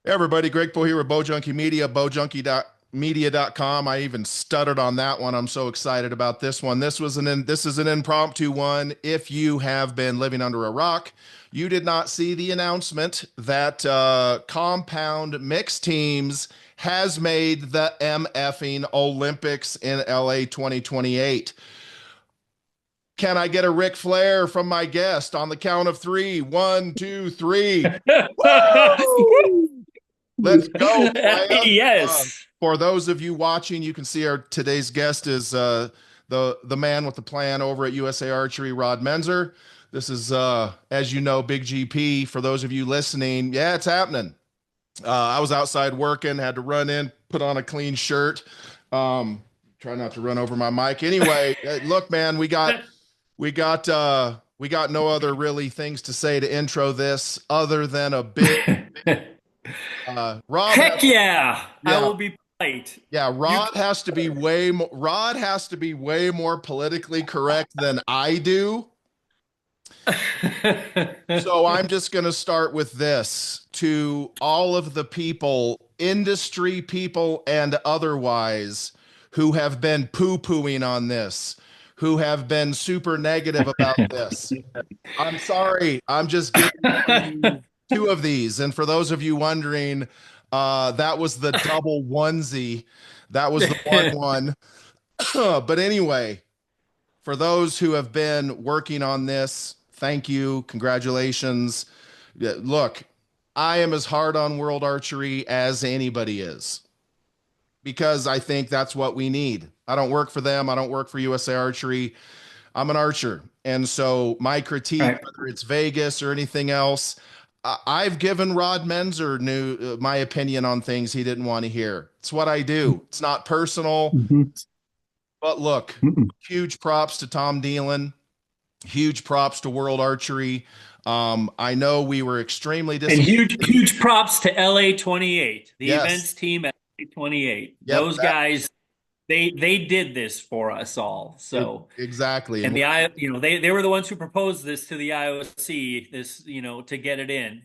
Hey everybody, Greg Poole here with Junkie Media, bojunkie.media.com. I even stuttered on that one. I'm so excited about this one. This is an impromptu one. If you have been living under a rock, you did not see the announcement that Compound Mixed Teams has made the MFing Olympics in LA 2028. Can I get a Ric Flair from my guest on the count of three? One, two, three. Woo! Let's go, player. Yes. For those of you watching, you can see our today's guest is the man with the plan over at USA Archery, Rod Menzer. This is, as you know, Big GP. For those of you listening, yeah, it's happening. I was outside working, had to run in, put on a clean shirt. Try not to run over my mic. Anyway, look, man, we got no other really things to say to intro this other than a big Rob has Heck yeah. I yeah will be polite. Yeah, You Rod has to be way more politically correct than I do. So I'm just going to start with this to all of the people, industry people and otherwise, who have been poo-pooing on this, who have been super negative about this. I'm sorry. I'm just giving you two of these. And for those of you wondering, that was the double onesie. That was the one. But anyway, for those who have been working on this, thank you. Congratulations. Yeah, look, I am as hard on World Archery as anybody is because I think that's what we need. I don't work for them. I don't work for USA Archery. I'm an archer. And so my critique, Right. whether it's Vegas or anything else, I've given Rod Menzer my opinion on things he didn't want to hear. It's what I do. It's not personal. Mhm. But look, Mhm. huge props to Tom Dealin. Huge props to World Archery. I know we were extremely And huge, disappointed. huge props to LA28, the Yes. events team at LA28. Yep. Those guys, they did this for us all. So, Exactly. and And they were the ones who proposed this to the IOC, this, to get it in.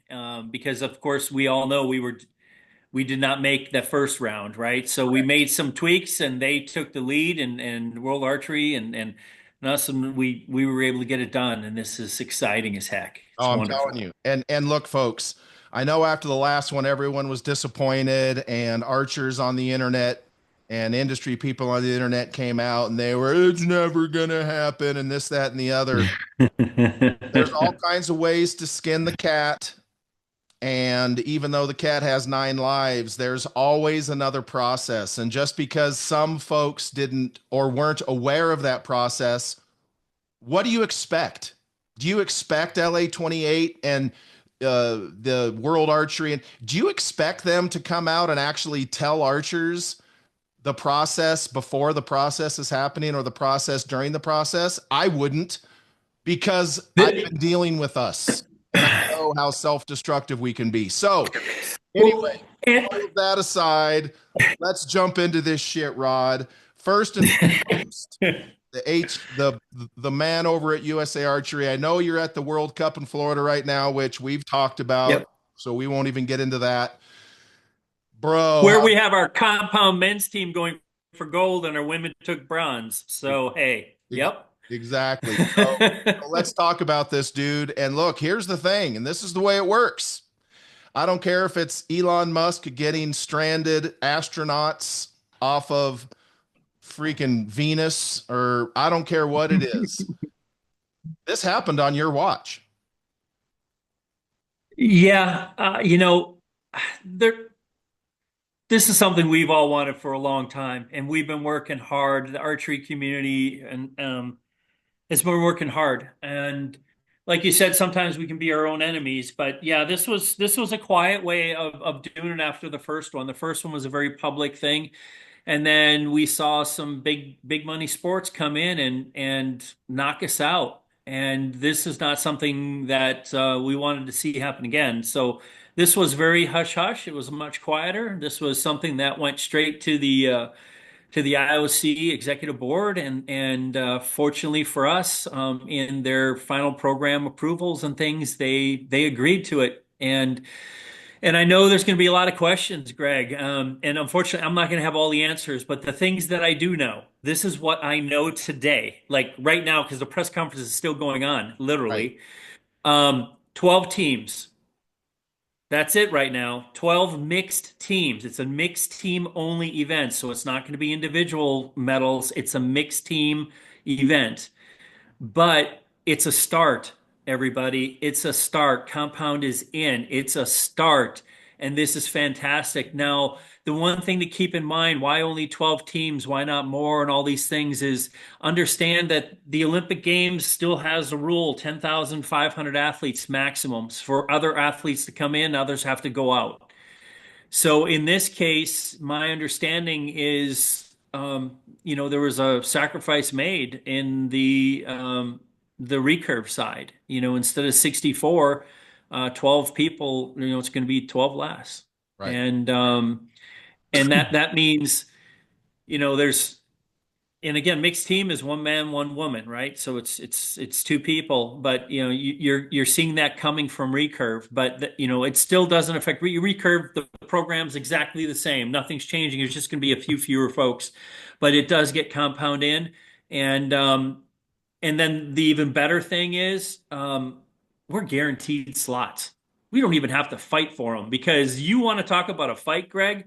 Because of course we all know we did not make the first round, right? So we made some tweaks and they took the lead and World Archery and us and we were able to get it done. And this is exciting as heck. It's oh, I'm telling wonderful. you. And look, folks, I know after the last one, everyone was disappointed, and archers on the internet and industry people on the internet came out and they were, it's never gonna happen, and this, that, and the other. There's all kinds of ways to skin the cat. And even though the cat has nine lives, there's always another process. And just because some folks didn't or weren't aware of that process, what do you expect? Do you expect LA28 and the World Archery? And do you expect them to come out and actually tell archers the process before the process is happening or the process during the process? I wouldn't because I've been dealing with us and I know how self-destructive we can be. So, Well, anyway, and all of that aside, let's jump into this shit, Rod. First and foremost, the man over at USA Archery. I know you're at the World Cup in Florida right now, which we've talked about, yep, so we won't even get into that. Bro, where we have our compound men's team going for gold and our women took bronze. So hey, ex- yep. exactly. So let's talk about this, dude. And look, here's the thing, and this is the way it works. I don't care if it's Elon Musk getting stranded astronauts off of freaking Venus, or I don't care what it is. This happened on your watch. Yeah, there. This is something we've all wanted for a long time, and we've been working hard. The archery community and has been working hard. And like you said, sometimes we can be our own enemies. But yeah, this was a quiet way of doing it after the first one. The first one was a very public thing, and then we saw some big money sports come in and knock us out. And this is not something that we wanted to see happen again. So this was very hush hush. It was much quieter. This was something that went straight to the IOC executive board, and fortunately for us, in their final program approvals and things, they agreed to it. And And I know there's going to be a lot of questions, Greg. And unfortunately, I'm not going to have all the answers, but the things that I do know, this is what I know today, like right now, because the press conference is still going on, Right. literally. 12 teams. That's it right now. 12 mixed teams. It's a mixed team only event. So it's not going to be individual medals. It's a mixed team event. But it's a start, everybody. It's a start. Compound is in. It's a start. And this is fantastic. Now, the one thing to keep in mind, why only 12 teams? Why not more? And all these things is understand that the Olympic Games still has a rule, 10,500 athletes maximums. For other athletes to come in, others have to go out. So in this case, my understanding is, there was a sacrifice made in the recurve side. Instead of 64, 12 people, it's going to be 12 less. Right. And that means, there's and again, mixed team is one man, one woman, right? So it's two people, but you're seeing that coming from recurve, but it still doesn't affect recurve. The program's exactly the same. Nothing's changing. It's just going to be a few fewer folks, but it does get compound in, and and then the even better thing is we're guaranteed slots. We don't even have to fight for them because you want to talk about a fight, Greg.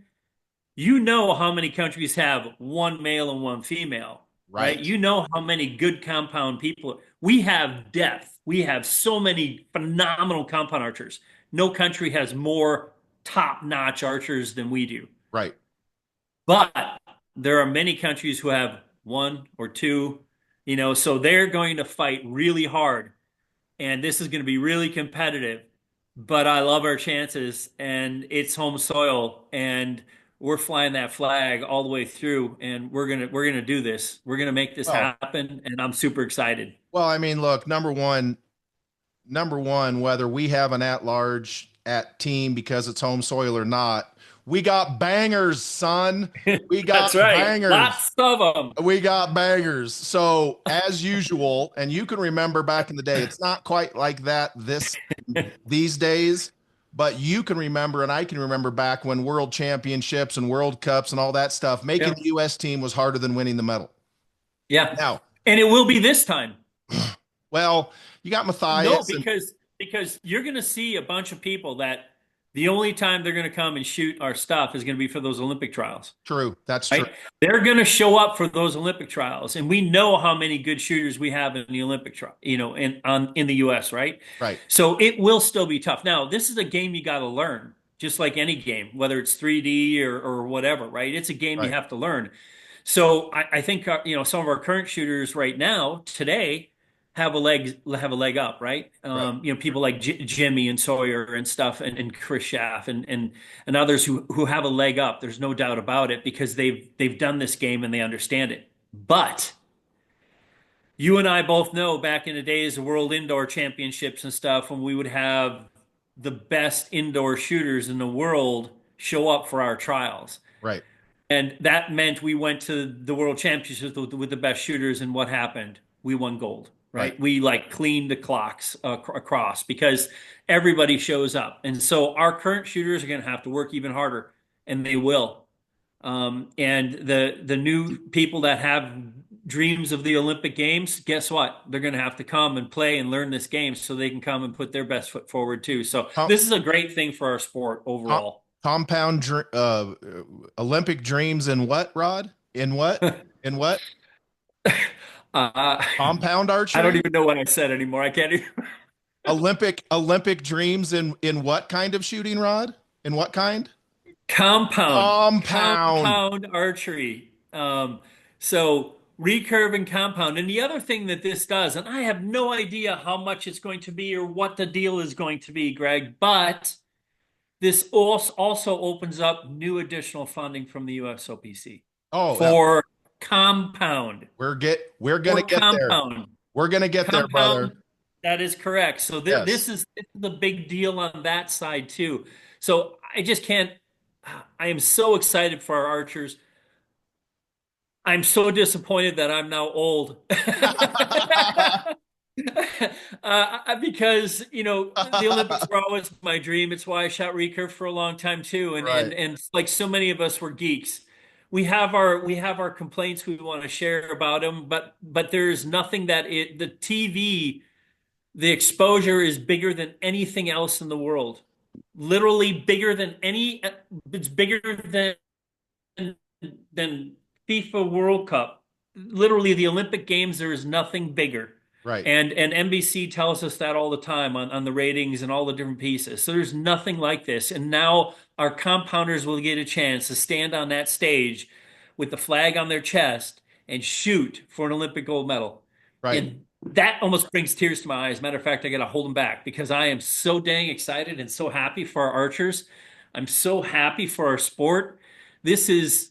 You know how many countries have one male and one female, right? Right. You know how many good compound people. We have depth. We have so many phenomenal compound archers. No country has more top-notch archers than we do. Right. But there are many countries who have one or two, so they're going to fight really hard and this is going to be really competitive. But I love our chances, and it's home soil, and we're flying that flag all the way through, and we're gonna do this. We're gonna make this Well, happen, and I'm super excited. I mean, look, number one, whether we have an at-large at team because it's home soil or not, we got bangers, son. We got That's right. bangers. Lots of them. We got bangers. So as usual, and you can remember back in the day, it's not quite like that these days, but you can remember, and I can remember back when world championships and world cups and all that stuff, making Yeah. the U.S. team was harder than winning the medal. Yeah. Now, And it will be this time. well, you got No, Matthias and because you're going to see a bunch of people that the only time they're going to come and shoot our stuff is going to be for those Olympic trials. true. That's true. Right? They're going to show up for those Olympic trials, and we know how many good shooters we have in the Olympic trial, in the U.S. Right? Right. So it will still be tough. Now, this is a game you got to learn, just like any game, whether it's 3D or whatever. Right? It's a game you Right. have to learn. So I think some of our current shooters right now today have a leg up, right? Right. People like Jimmy and Sawyer and stuff, and Chris Schaff and others who have a leg up. There's no doubt about it because they've done this game and they understand it. But you and I both know back in the days of World Indoor Championships and stuff, when we would have the best indoor shooters in the world show up for our trials. Right. And that meant we went to the World Championships with the best shooters, and what happened? We won gold, Right. right? We like cleaned the clocks across because everybody shows up. And so our current shooters are going to have to work even harder, and they will. And the new people that have dreams of the Olympic Games, guess what? They're going to have to come and play and learn this game so they can come and put their best foot forward too. So Com- this is a great thing for our sport com- overall. compound Olympic dreams in what, Rod? In what? In what? Uh, Compound I don't archery? even know what I said anymore. I can't even. Olympic dreams in what kind of shooting, Rod? In what kind? Compound, Compound. compound archery. So recurve and compound. And the other thing that this does, and I have no idea how much it's going to be or what the deal is going to be, Greg, but this also opens up new additional funding from the USOPC Oh, for compound. we're gonna For get there. compound. We're gonna get there, Compound, brother. that is correct. So Yes. this is the big deal on that side too. So I just can't. I am so excited for our archers. I'm so disappointed that I'm now old. Because the Olympics were always my dream. It's why I shot recurve for a long time too. And Right, and and like so many of us were geeks. We have our complaints we want to share about them, but there's nothing that the TV, the exposure is bigger than anything else in the world. Literally bigger than any. It's bigger than FIFA World Cup. Literally, the Olympic Games, there is nothing bigger. right, And NBC tells us that all the time on the ratings and all the different pieces. So there's nothing like this. And now our compounders will get a chance to stand on that stage with the flag on their chest and shoot for an Olympic gold medal. right. And that almost brings tears to my eyes. Matter of fact, I got to hold them back because I am so dang excited and so happy for our archers. I'm so happy for our sport. This is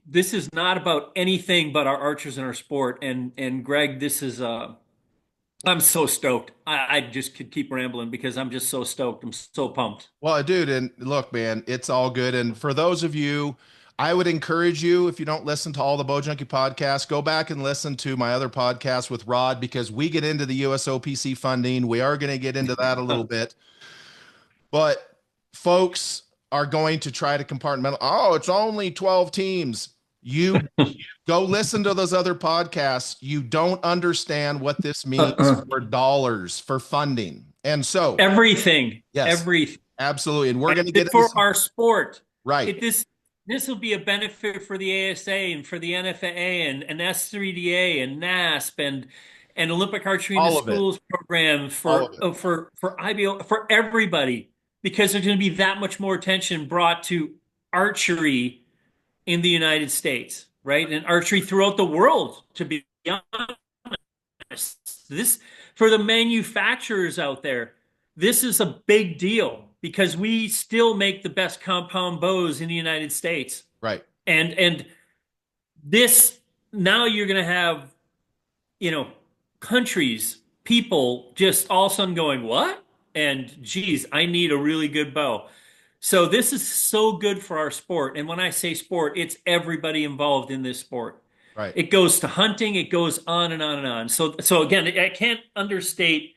this is not about anything but our archers and our sport. And Greg, this is I'm so stoked. I just could keep rambling because I'm just so stoked. I'm so pumped. Well, dude, and look, man, it's all good. And for those of you, I would encourage you, if you don't listen to all the Bo Junkie podcasts, go back and listen to my other podcast with Rod because we get into the USOPC funding. We are going to get into that a little bit. But folks are going to try to compartmentalize. Oh, it's only 12 teams. You go listen to those other podcasts. You don't understand what this means Uh-uh. for dollars, for funding. And so, Everything, yes, everything. absolutely. And we're And going to get into for some, our sport, right, this will be a benefit for the ASA and for the NFAA and S3DA and NASP and Olympic Archery in the all of it, Schools program all of it. for IBO for everybody because there's going to be that much more attention brought to archery in the United States, right? And archery throughout the world, to be honest. This for the manufacturers out there, this is a big deal because we still make the best compound bows in the United States. Right, And this now you're going to have, you know, countries, people just all of a sudden going, what? And geez, I need a really good bow. So this is so good for our sport. And when I say sport, it's everybody involved in this sport. right. It goes to hunting, it goes on and on and on. So again, I can't understate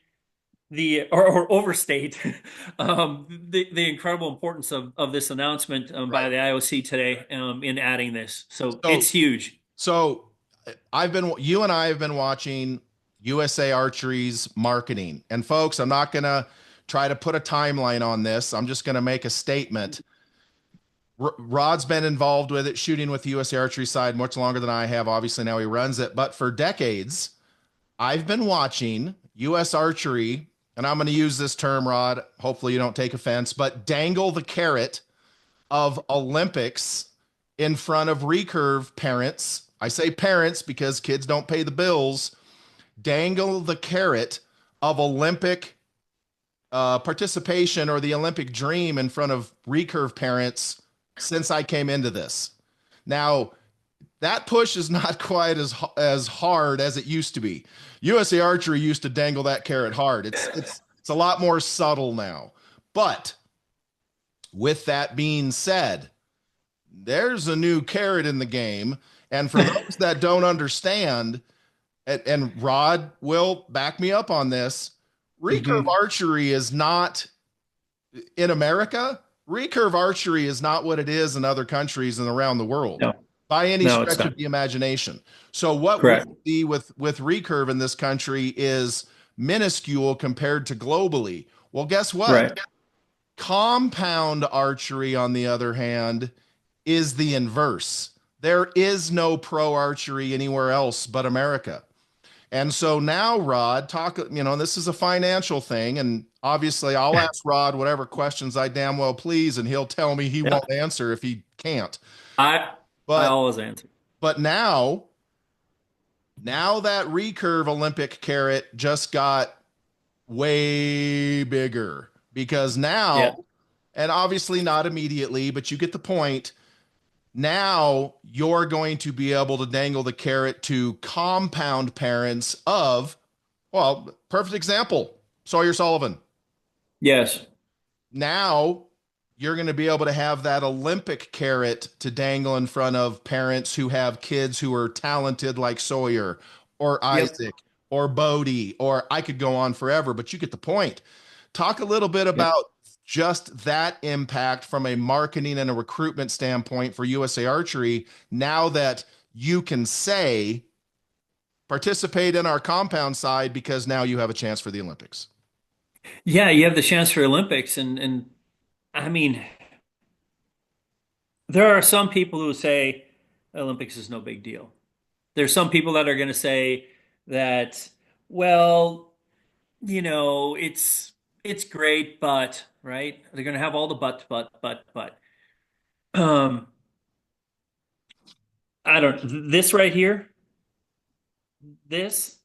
or overstate the incredible importance of this announcement by Right. the IOC today in adding this. So So, it's huge. so you and I have been watching USA Archery's marketing. And folks, I'm not going to try to put a timeline on this. I'm just going to make a statement. Rod's been involved with it, shooting with the USA Archery side much longer than I have. Obviously, now he runs it. But for decades, I've been watching US Archery, and I'm going to use this term, Rod. Hopefully, you don't take offense, but dangle the carrot of Olympics in front of recurve parents. I say parents because kids don't pay the bills. Dangle the carrot of Olympic participation or the Olympic dream in front of recurve parents since I came into this. Now, that push is not quite as hard as it used to be. USA Archery used to dangle that carrot hard. It's a lot more subtle now. But with that being said, there's a new carrot in the game. And for those that don't understand, and Rod will back me up on this, recurve Mhm. archery is not in America. Recurve archery is not what it is in other countries and around the world No, by any no, it's stretch of not. the imagination. So what we Correct. see with recurve in this country is minuscule compared to globally. Well, guess what? Right. Compound archery, on the other hand, is the inverse. There is no pro archery anywhere else but America. And so now, Rod, this is a financial thing. And obviously, I'll ask Rod whatever questions I damn well please, and he'll tell me he Yeah. won't answer if he can't. I I But always answer. but now that recurve Olympic carrot just got way bigger because Yeah. now, and obviously not immediately, but you get the point. Now you're going to be able to dangle the carrot to compound parents of, well, perfect example, Sawyer Sullivan. Yes. Now you're going to be able to have that Olympic carrot to dangle in front of parents who have kids who are talented like Sawyer or Yep. Isaac or Bodie, or I could go on forever, but you get the point. Talk a little bit Yep. about just that impact from a marketing and a recruitment standpoint for USA Archery now that you can say participate in our compound side because now you have a chance for the Olympics. Yeah, you have the chance for Olympics, and I mean, there are some people who say Olympics is no big deal. There's some people that are going to say that, well, it's great, but right? They're going to have all the but. Um, I don't. This right here, this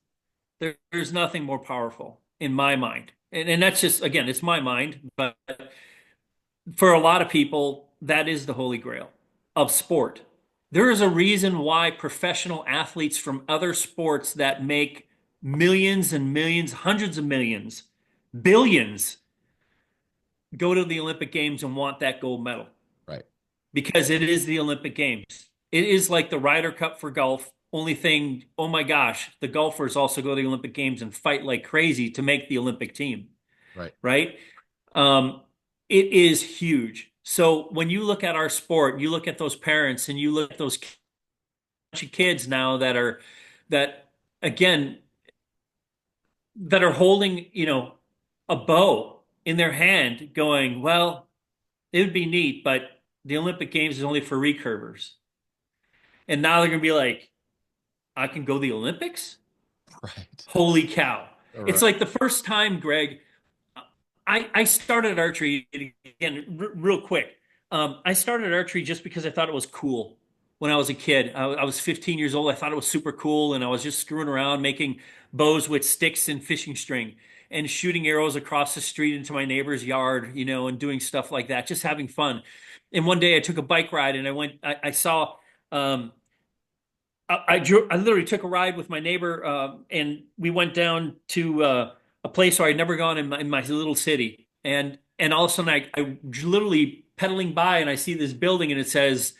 there's nothing more powerful in my mind, and that's just again, it's my mind, but for a lot of people, that is the holy grail of sport. There is a reason why professional athletes from other sports that make millions and millions, hundreds of millions, billions go to the Olympic Games and want that gold medal Right. because it is the Olympic Games. It is like the Ryder Cup for golf. Only thing, oh my gosh, the golfers also go to the Olympic Games and fight like crazy to make the Olympic team, Right. right? Um, it is huge. So when you look at our sport, you look at those parents and you look at those kids now that again that are holding, a bow in their hand going, well, it would be neat, but the Olympic Games is only for recurvers. And now they're going to be like, I can go to the Olympics? Right. Holy cow. It's Right. like the first time, Greg, I started archery again, real quick. I started archery just because I thought it was cool when I was a kid. I was 15 years old. I thought it was super cool, and I was just screwing around making bows with sticks and fishing string and shooting arrows across the street into my neighbor's yard, and doing stuff like that, just having fun. And one day I took a bike ride and I saw, um, I literally took a ride with my neighbor, and we went down to a place where I'd never gone in my little city. And all of a sudden, I literally pedaling by, and I see this building, and it says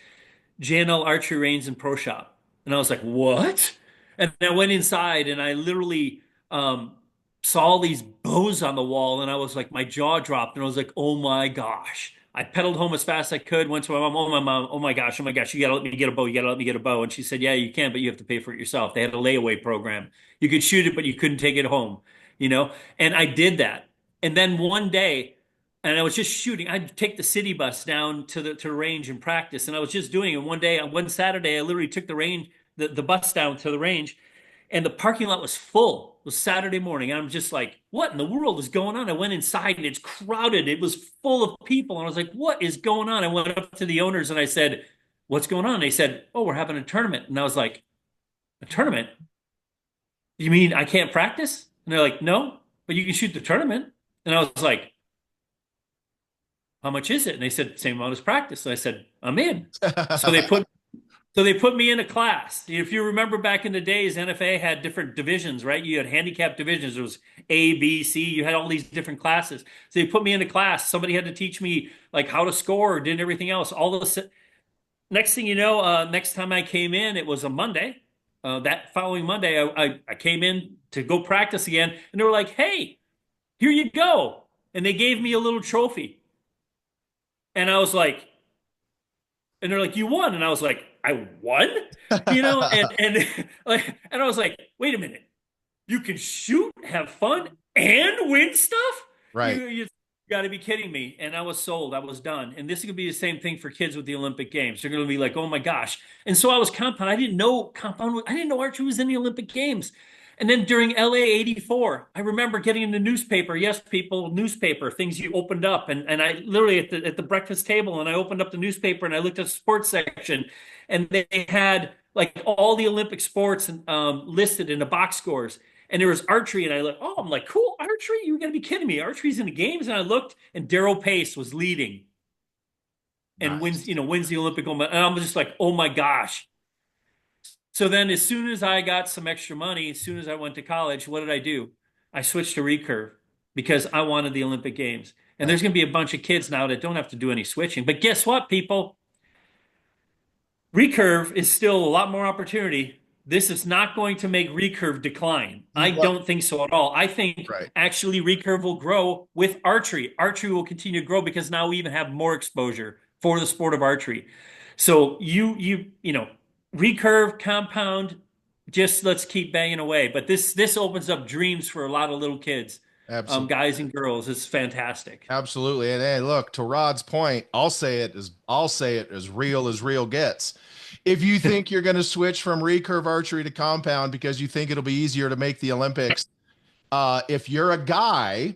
JNL Archery Range and Pro Shop. And I was like, what? And I went inside, and I literally saw all these bows on the wall, and I was like, my jaw dropped, and I was like, oh my gosh. I pedaled home as fast as I could, went to my mom, oh my gosh, you gotta let me get a bow, you gotta let me get a bow. And she said, yeah, you can, but you have to pay for it yourself. They had a layaway program. You could shoot it, but you couldn't take it home, you know? And I did that. And then one day, and I was just shooting. I'd take the city bus down to the range and practice, and I was just doing it. One day, one Saturday, I literally took the bus down to the range, and the parking lot was full. It was Saturday morning. And I'm just like, what in the world is going on? I went inside and it's crowded. It was full of people. And I was like, what is going on? I went up to the owners and I said, what's going on? They said, oh, we're having a tournament. And I was like, a tournament? You mean I can't practice? And they're like, no, but you can shoot the tournament. And I was like, how much is it? And they said, same amount as practice. And I said, I'm in. So they put So they put me in a class. If you remember back in the days, NFA had different divisions, right? You had handicap divisions. There was A, B, C. You had all these different classes. So they put me in a class. Somebody had to teach me like how to score, did everything else. All the next thing you know, next time I came in, it was a Monday. That following Monday, I came in to go practice again, and they were like, "Hey, here you go," and they gave me a little trophy, and I was like, and they're like, "You won," and I was like, "I won," and like, and I was like, "Wait a minute, you can shoot, have fun, and win stuff? Right. You got to be kidding me!" And I was sold. I was done. And this is gonna be the same thing for kids with the Olympic Games. They're gonna be like, "Oh my gosh!" And so I was compound. I didn't know compound. I didn't know archery was in the Olympic Games. And then during LA 84, I remember getting in the newspaper. Yes, people, newspaper, things you opened up. And I literally at the breakfast table, and I opened up the newspaper and I looked at the sports section, and they had like all the Olympic sports listed in the box scores. And there was archery, and I'm like, cool, archery? You gotta be kidding me. Archery's in the games. And I looked, and Daryl Pace was leading and Nice. wins the Olympic gold medal. And I'm just like, oh my gosh. So then, as soon as I got some extra money, as soon as I went to college, what did I do? I switched to recurve because I wanted the Olympic Games. And Right. there's going to be a bunch of kids now that don't have to do any switching. But guess what, people? Recurve is still a lot more opportunity this is not going to make recurve decline. I What? don't think so at all. I think Right. actually recurve will grow with archery. Archery will continue to grow because now we even have more exposure for the sport of archery. So recurve, compound, just let's keep banging away. But this opens up dreams for a lot of little kids, Absolutely. guys and girls. It's fantastic. Absolutely. And hey, look, to Rod's point, I'll say it as real gets. If you think you're going to switch from recurve archery to compound because you think it'll be easier to make the Olympics, if you're a guy,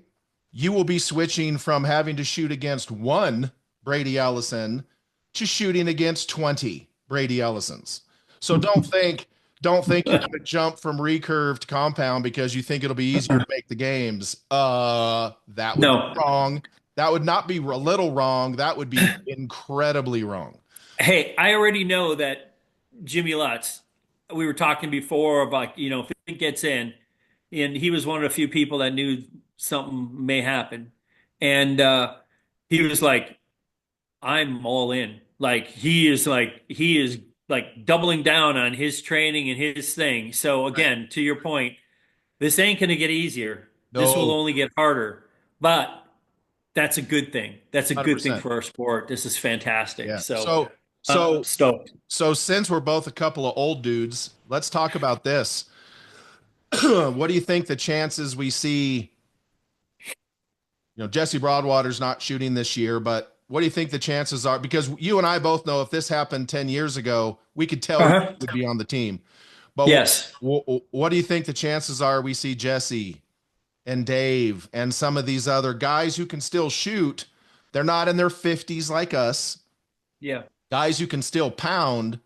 you will be switching from having to shoot against one Brady Ellison to shooting against 20 Brady Ellisons. So don't think you're going to jump from recurve to compound because you think it'll be easier to make the games. That would be No. wrong. That would not be a little wrong. That would be incredibly wrong. Hey, I already know that Jimmy Lutz, we were talking before about, if it gets in, and he was one of the few people that knew something may happen. And he was like, I'm all in. He is like doubling down on his training and his thing. So Right. again, to your point, this ain't going to get easier. This will No, only get harder. But that's a good thing. That's a good thing 100%. for our sport. This is fantastic. Yeah. So So stoked. so since we're both a couple of old dudes, let's talk about this. What do you think the chances we see, Jesse Broadwater's not shooting this year, but what do you think the chances are? Because you and I both know if this happened 10 years ago, we could tell who Uh-huh. would be on the team. But Yes. what do you think the chances are we see Jesse and Dave and some of these other guys who can still shoot? They're not in their 50s like us, Yeah. guys who can still pound,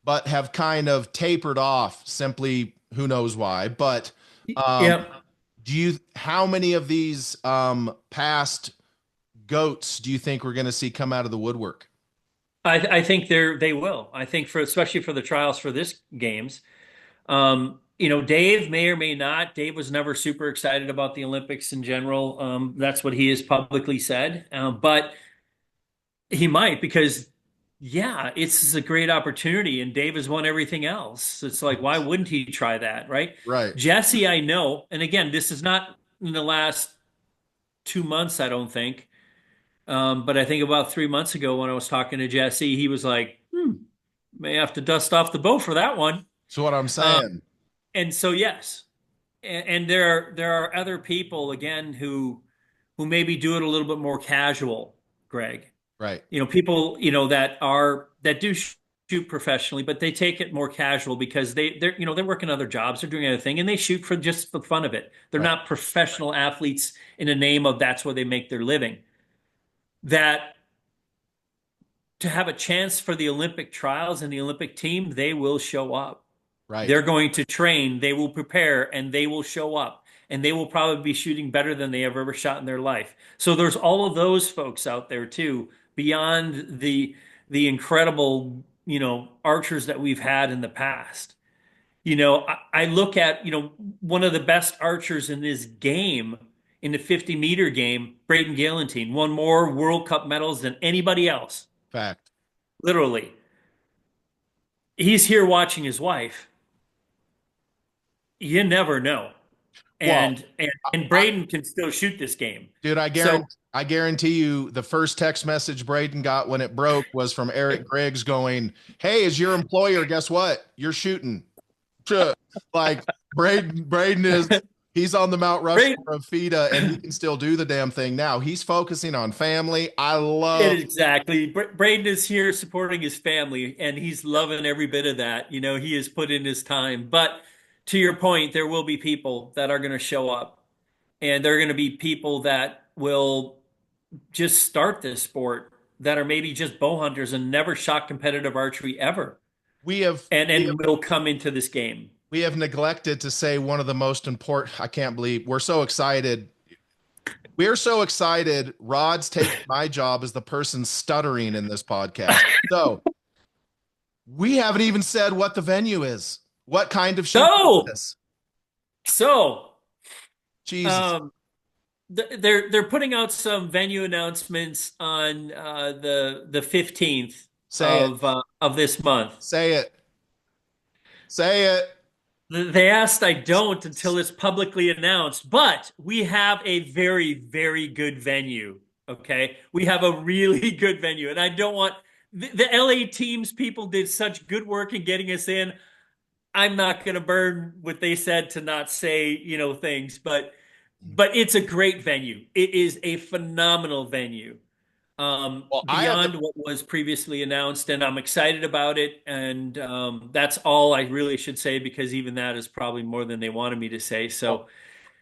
but have kind of tapered off simply who knows why. But um, Yeah. how many of these past goats do you think we're going to see come out of the woodwork? I think they will. I think for especially for the trials for this games. Dave may or may not. Dave was never super excited about the Olympics in general. That's what he has publicly said. But he might because yeah, it's a great opportunity and Dave has won everything else. It's like, why wouldn't he try that, right? Right. Jesse, I know, and again, this is not in the last 2 months, I don't think. But I think about 3 months ago when I was talking to Jesse, he was like, may have to dust off the boat for that one. So what I'm Um, saying, and so yes, and there are other people again who maybe do it a little bit more casual, Greg. right, People, that do shoot professionally, but they take it more casual because they're working other jobs, they're doing other thing, and they shoot for just the fun of it. They're right, not professional athletes in the name of that's where they make their living. That to have a chance for the Olympic trials and the Olympic team, they will show up. right, They're going to train, they will prepare, and they will show up. And they will probably be shooting better than they have ever shot in their life. So there's all of those folks out there too, beyond the incredible, archers that we've had in the past. I look at, one of the best archers in this game, in the 50-meter game, Braden Galantine, won more World Cup medals than anybody else, fact. literally. He's here watching his wife. You never know. Well, And I, Braden can still shoot this game. dude, So I guarantee you the first text message Braden got when it broke was from Eric Griggs going, "Hey, is your employer, guess what? You're shooting." Like Braden is he's on the Mount Rushmore Braden, of FIDA and he can still do the damn thing now. He's focusing on family. I love exactly. Braden is here supporting his family, and he's loving every bit of that. He has put in his time. But to your point, there will be people that are going to show up, and there are going to be people that will just start this sport that are maybe just bow hunters and never shot competitive archery ever, we have and we have and will come into this game. we have neglected to say one of the most important. I can't believe we're so excited. We're so excited. Rod's taking my job as the person stuttering in this podcast. So we haven't even said what the venue is. What kind of shoot is So, this? so Jesus. um, they're putting out some venue announcements on the 15th Say it. of this month. Say it. Say it. They asked I don't until it's publicly announced, but we have a very, very good venue. Okay. We have a really good venue. And I don't want the LA teams people did such good work in getting us in. I'm not going to burn what they said to not say, things, but it's a great venue. It is a phenomenal venue. Well, I haven't. Beyond what was previously announced, and I'm excited about it. And that's all I really should say because even that is probably more than they wanted me to say. Well, So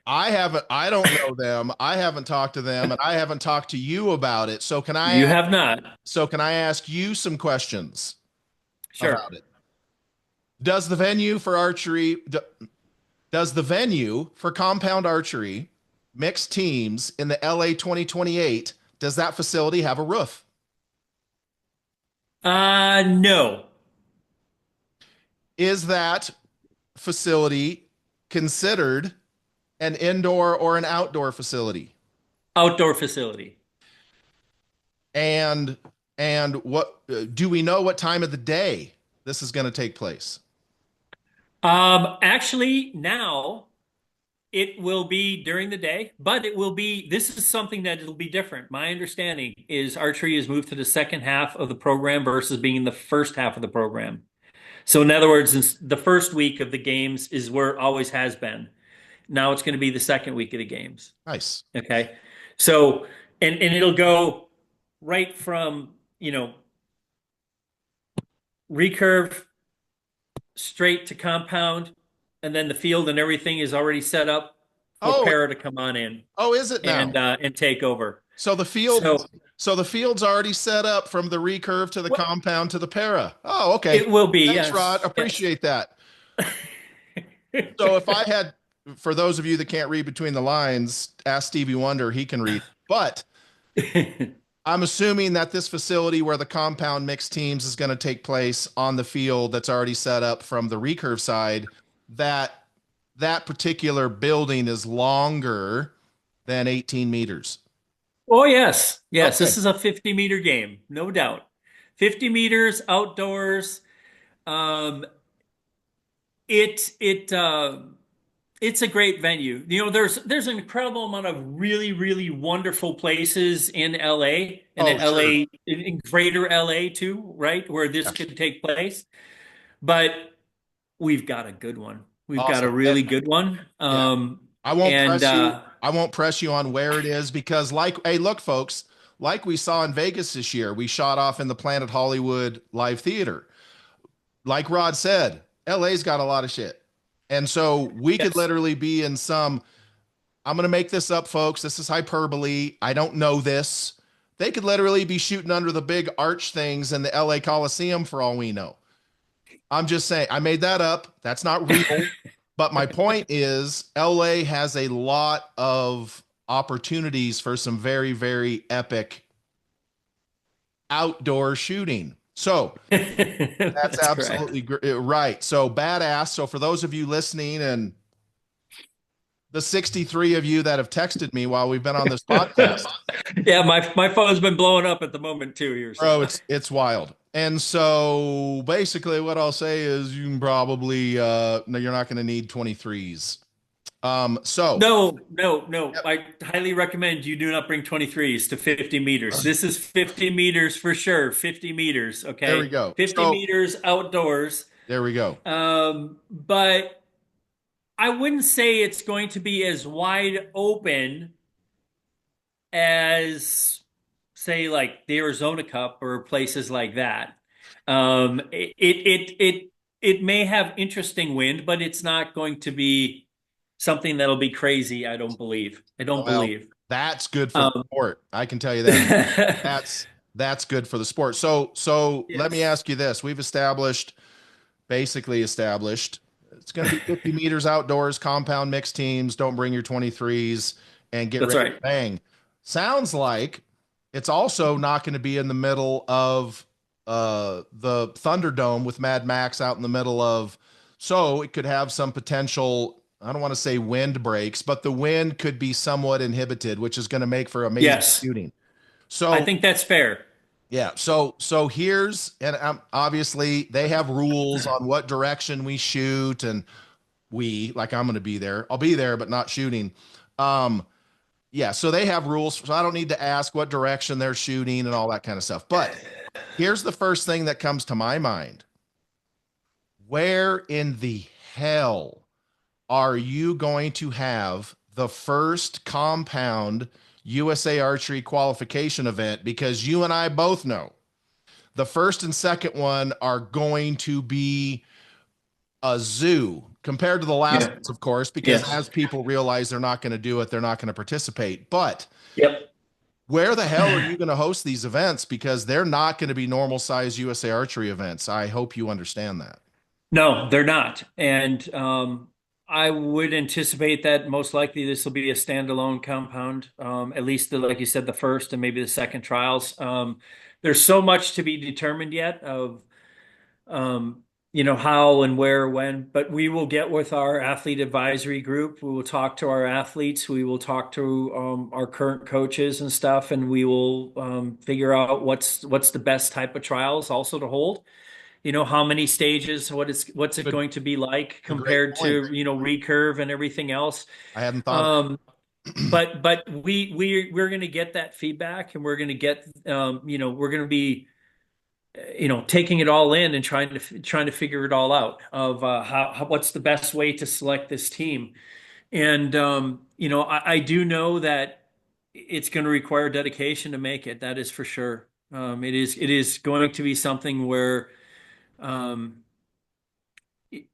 I haven't. I don't know them. I haven't talked to them, and I haven't talked to you about it. So can I? you have not. So can I ask you some questions Sure. about it? Does the venue for archery? Does the venue for compound archery mixed teams in the LA 2028? Does that facility have a roof? No. Is that facility considered an indoor or an outdoor facility? Outdoor facility. And what do we know what time of the day this is going to take place? Actually, now it will be during the day, but this is something that it'll be different. My understanding is archery is moved to the second half of the program versus being in the first half of the program. So in other words, the first week of the games is where it always has been. Now it's going to be the second week of the games. Nice. Okay. So, and it'll go right from, recurve straight to compound, and then the field and everything is already set up for Oh, para to come on in oh, is it now? and take over. So So the field's already set up from the recurve to the what compound to the para. Oh, okay. it will be, Thanks, Rod. yes, yes. Appreciate that. So if I had, for those of you that can't read between the lines, ask Stevie Wonder, he can read. But I'm assuming that this facility where the compound mixed teams is going to take place on the field that's already set up from the recurve side, that that particular building is longer than 18 meters. Oh, yes. Yes, Okay. this is a 50-meter game, no doubt. 50 meters outdoors. Um, it it's a great venue. There's an incredible amount of really, really wonderful places in LA and Oh, in sure. LA in greater LA too, right? Where this Yeah. could take place. But we've got a good one. We've got a Awesome. really good one. Yeah. I won't And press you. I won't press you on where it is because, like, hey, look, folks, like we saw in Vegas this year, we shot off in the Planet Hollywood Live Theater. Like Rod said, LA's got a lot of shit. And so we could yes. literally be in some, I'm going to make this up, folks. This is hyperbole. I don't know this. They could literally be shooting under the big arch things in the LA Coliseum for all we know. I'm just saying, I made that up. That's not real. But my point is, LA has a lot of opportunities for some very, very epic outdoor shooting. So that's That's correct. absolutely right. So badass. So for those of you listening and the 63 of you that have texted me while we've been on this podcast, Yeah, my phone's been blowing up at the moment too here. So bro, it's wild. And so basically what I'll say is you can probably no, you're not going to need 23s. So no, no, no. yep, I highly recommend you do not bring 23s to 50 meters. This is 50 meters for sure. 50 meters, there we okay? go. 50 So meters outdoors. there we go. But I wouldn't say it's going to be as wide open as, say, like the Arizona Cup or places like that. It may have interesting wind, but it's not going to be something that'll be crazy. I don't believe. I don't Well, believe. that's good for the Um, sport. I can tell you that. That's that's good for the sport. So let me yes, ask you this. We've basically established it's going to be 50 meters outdoors, compound mixed teams. Don't bring your 23s and get that's ready to right. bang. Sounds like it's also not going to be in the middle of the Thunderdome with Mad Max out in the middle of, so it could have some potential, I don't want to say wind breaks, but the wind could be somewhat inhibited, which is going to make for amazing Yes, shooting. I So think that's fair. Yeah. So here's, and obviously they have rules on what direction we shoot, and like I'm going to be there. I'll be there, but not shooting. Um, yeah. So they have rules. So I don't need to ask what direction they're shooting and all that kind of stuff. But here's the first thing that comes to my mind. Where in the hell are you going to have the first compound USA Archery qualification event? Because you and I both know the first and second one are going to be a zoo compared to the last Yeah. ones, of course, because Yes. as people realize they're not going to do it, they're not going to participate. But Yep. where the hell are you going to host these events? Because they're not going to be normal size USA Archery events. I hope you understand that. No, they're not. And I would anticipate that most likely this will be a standalone compound, at least like you said, the first and maybe the second trials. There's so much to be determined yet of um, how and where, when, but we will get with our athlete advisory group. We will talk to our athletes. We will talk to our current coaches and stuff, and we will figure out what's the best type of trials also to hold. How many stages, what's it Good, going to be like a great compared point. to, recurve and everything else. I hadn't thought of Um, but we're going to get that feedback, and we're going to get we're going to be taking it all in and trying to figure it all out of what's the best way to select this team. And I do know that it's going to require dedication to make it. That is for sure. It is going to be something where um, it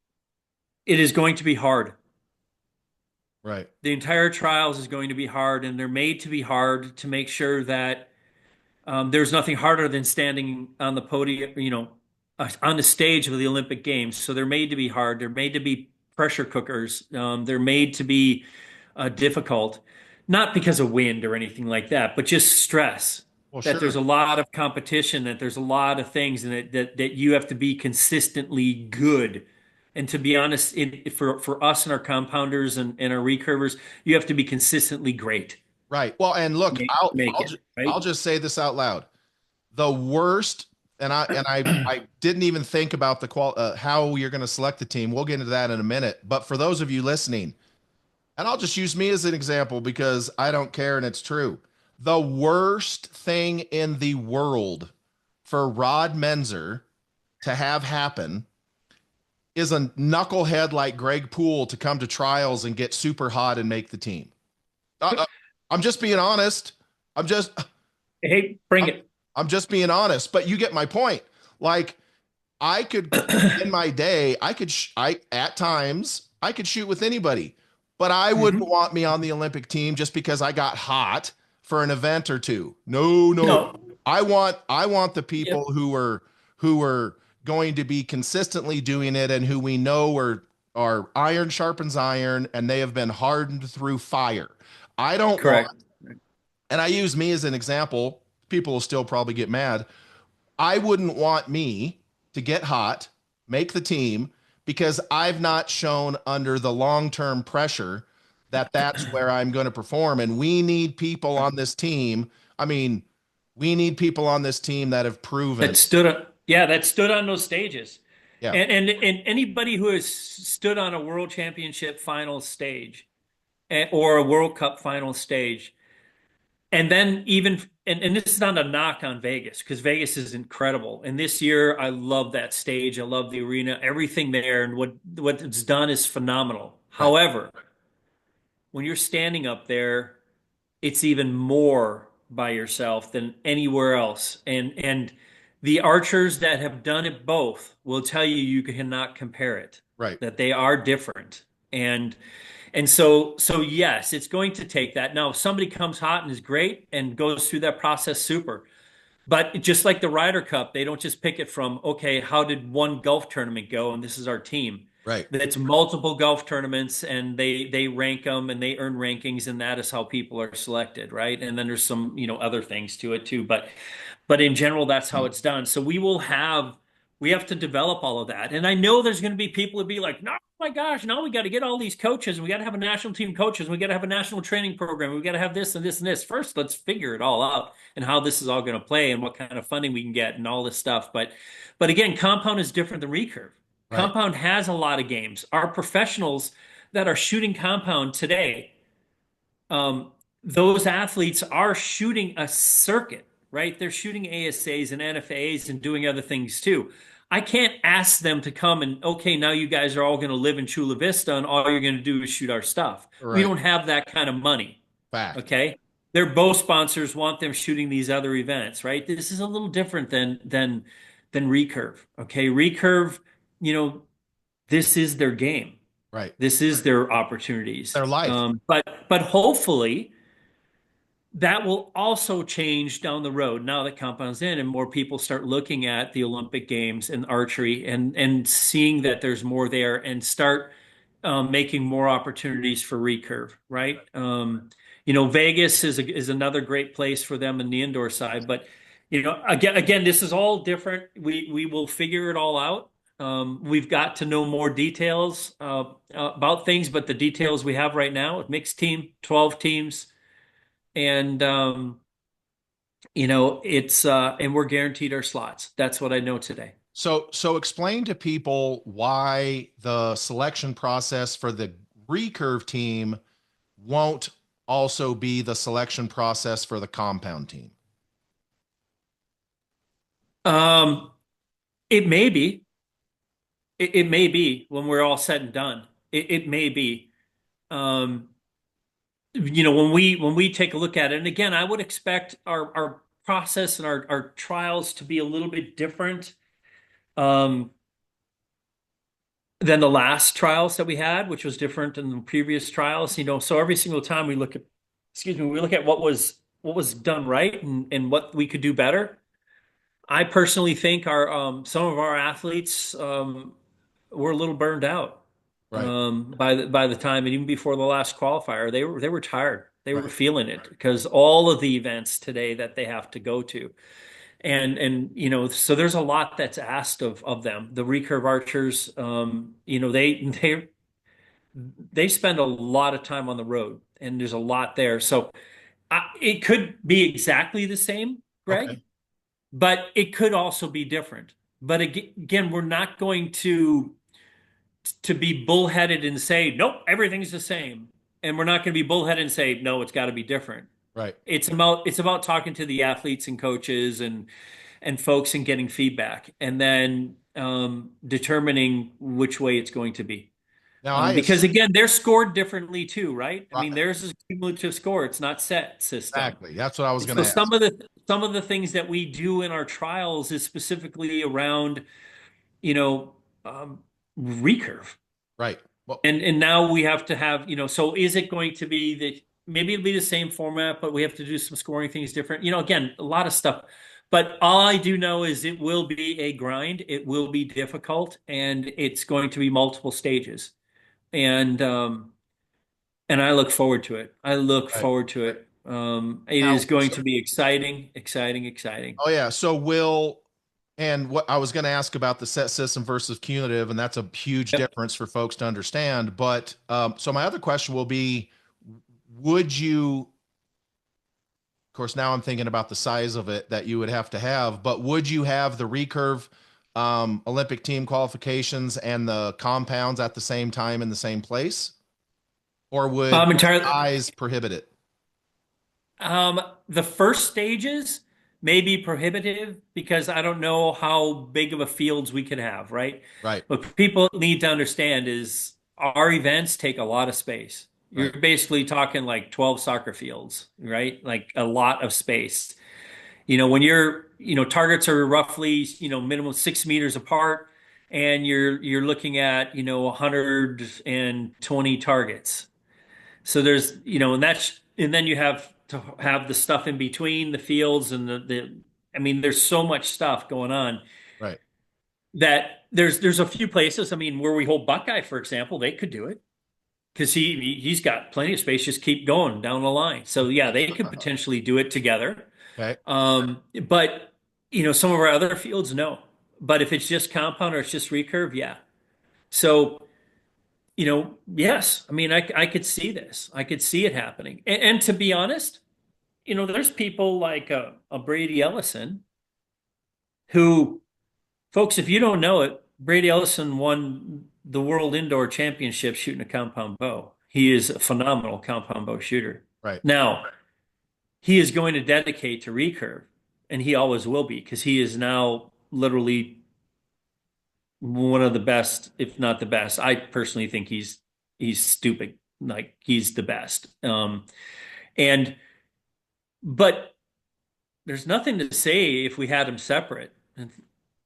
it is going to be hard. that. Right. The entire trials is going to be hard, and they're made to be hard to make sure that there's nothing harder than standing on the podium, on the stage of the Olympic Games. So they're made to be hard. They're made to be pressure cookers. They're made to be difficult, not because of wind or anything like that, but just stress. Well, That there's sure. a lot of competition, that there's a lot of things, and that you have to be consistently good. And to be honest, for us and our compounders and our recurvers, you have to be consistently great Right. Well, and to look, make, I'll make I'll it, ju- I'll right? just say this out loud. The worst, and I didn't even think about how you're going to select the team. We'll get into that in a minute. But for those of you listening, and I'll just use me as an example because I don't care and it's true. The worst thing in the world for Rod Menzer to have happen is a knucklehead like Greg Poole to come to trials and get super hot and make the team. Uh, uh, I'm just being honest. I'm just Hey, bring I'm it. I'm just being honest, but you get my point. Like I could in my day, I at times I could shoot with anybody, but I wouldn't Hmm. want me on the Olympic team just because I got hot for an event or two. No, no. No. I want the people Yep. who are going to be consistently doing it and who we know are iron sharpens iron and they have been hardened through fire. I don't want, Correct. and I use me as an example. People will still probably get mad. I wouldn't want me to get hot, make the team, because I've not shown under the long term pressure that that's where I'm going to perform. And we need people on this team. I mean, we need people on this team that have proven. That stood on those stages. Yeah, And anybody who has stood on a world championship final stage or a World Cup final stage, and then and this is not a knock on Vegas, because Vegas is incredible. And this year I love that stage. I love the arena, everything there, and what it's done is phenomenal. right, However, when you're standing up there, it's even more by yourself than anywhere else. And the archers that have done it both will tell you you cannot compare it, right, that they are different. And so yes, it's going to take that. Now, if somebody comes hot and is great and goes through that process, super. But just like the Ryder Cup, they don't just pick it from, okay, how did one golf tournament go? And this is our team. right. It's multiple golf tournaments, and they rank them and they earn rankings, and that is how people are selected, right? And then there's some, other things to it too. But in general, that's how it's done. So we will have We have to develop all of that. And I know there's going to be people who be like, no, my gosh, now we got to get all these coaches and we got to have a national team coaches. And we got to have a national training program. We got to have this and this and this. First, let's figure it all out and how this is all going to play and what kind of funding we can get and all this stuff. But again, compound is different than recurve. Right. Compound has a lot of games. Our professionals that are shooting compound today, um, those athletes are shooting a circuit, right? They're shooting ASAs and NFAs and doing other things too. I can't ask them to come and, okay, now you guys are all going to live in Chula Vista and all you're going to do is shoot our stuff. We Right. don't have that kind of money. Fact. Okay. Their bow sponsors want them shooting these other events, right? This is a little different than recurve. Okay. Recurve, you know, this is their game. Right. This is their opportunities. Their life. But hopefully that will also change down the road now that compound's in and more people start looking at the Olympic Games and archery and seeing that there's more there and start making more opportunities for recurve, right? Vegas is another great place for them in the indoor side, but again, this is all different. We will figure it all out. We've got to know more details about things, but the details we have right now, mixed team, 12 teams, and it's and we're guaranteed our slots. That's what I know today. So explain to people why the selection process for the recurve team won't also be the selection process for the compound team. Um, it may be. It may be when we're all said and done. It may be. Um, when we take a look at it, and again, I would expect our process and our trials to be a little bit different um, than the last trials that we had, which was different than the previous trials. So every single time we look at, excuse me, we look at what was done right and what we could do better. I personally think our some of our athletes were a little burned out Right. by the time, and even before the last qualifier, they were tired. They were Right. feeling it because all of the events today that they have to go to, and so there's a lot that's asked of them. The recurve archers, they spend a lot of time on the road, and there's a lot there. So it could be exactly the same, Greg, Okay. but it could also be different. But again, we're not going to be bullheaded and say, nope, everything's the same. And we're not going to be bullheaded and say, no, it's got to be different. Right. It's about talking to the athletes and coaches and folks and getting feedback and then determining which way it's going to be. Now Because again, they're scored differently too, right? I mean, theirs is a cumulative score. It's not set system. exactly. That's what I was going So to ask. some of the things that we do in our trials is specifically around, you know, um, recurve. Right. Well, And now we have to have, so is it going to be that maybe it'll be the same format, but we have to do some scoring things different? Again, a lot of stuff. But all I do know is it will be a grind. It will be difficult, and it's going to be multiple stages. And I look forward to it. I look right. forward to it. It Now, is going to be exciting, exciting, exciting. oh yeah. And what I was going to ask about the set system versus cumulative, and that's a huge Yep. difference for folks to understand. But so my other question will be, would you, of course, now I'm thinking about the size of it that you would have to have, but would you have the recurve Olympic team qualifications and the compounds at the same time in the same place? Or would Entirely. size prohibit it? The first stages may be prohibitive because I don't know how big of a fields we could have, right? Right. What people need to understand is our events take a lot of space. You're Right. basically talking like 12 soccer fields, right? Like a lot of space. When targets are roughly, minimum 6 meters apart, and you're looking at, 120 targets. So there's, and then you have to have the stuff in between the fields and I mean, there's so much stuff going on Right. that there's a few places. I mean, where we hold Buckeye, for example, they could do it because he's got plenty of space. Just keep going down the line. So yeah, they could potentially do it together. Okay. But some of our other fields, no. But if it's just compound or it's just recurve, yeah. So, yes, I mean, I could see this. I could see it happening. And to be honest, there's people like a Brady Ellison who, folks, if you don't know it, Brady Ellison won the World Indoor Championship shooting a compound bow. He is a phenomenal compound bow shooter. Right. Now, he is going to dedicate to recurve, and he always will be because he is now literally one of the best, if not the best. I personally think he's stupid. Like he's the best. And but there's nothing to say if we had him separate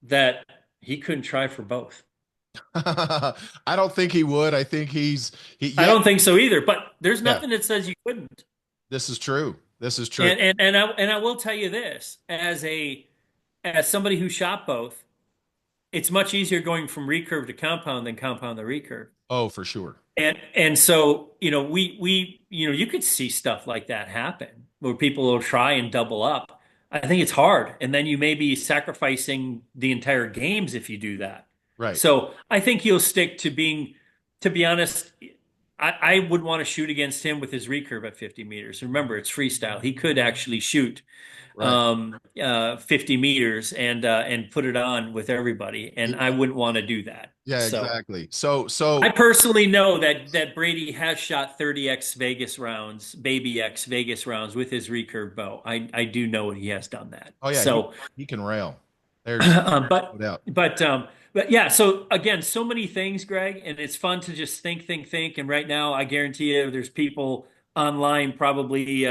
that he couldn't try for both. I don't think he would. I think I yeah, don't think so either, but there's yeah, nothing that says you couldn't. this is true. This is true. And I will tell you this, as somebody who shot both, it's much easier going from recurve to compound than compound to recurve. Oh, for sure. And so, you could see stuff like that happen where people will try and double up. I think it's hard. And then you may be sacrificing the entire games if you do that. Right. So I think he'll stick to being, to be honest, I would want to shoot against him with his recurve at 50 meters. Remember, it's freestyle. He could actually shoot Right. 50 meters and put it on with everybody. And I wouldn't want to do that. Yeah, So exactly. I personally know that Brady has shot 30x Vegas rounds, baby X Vegas rounds with his recurve bow. I do know he has done that. Oh yeah, So, he can rail. There's um, no but doubt. but yeah. So again, so many things, Greg, and it's fun to just think. And right now, I guarantee you, there's people online probably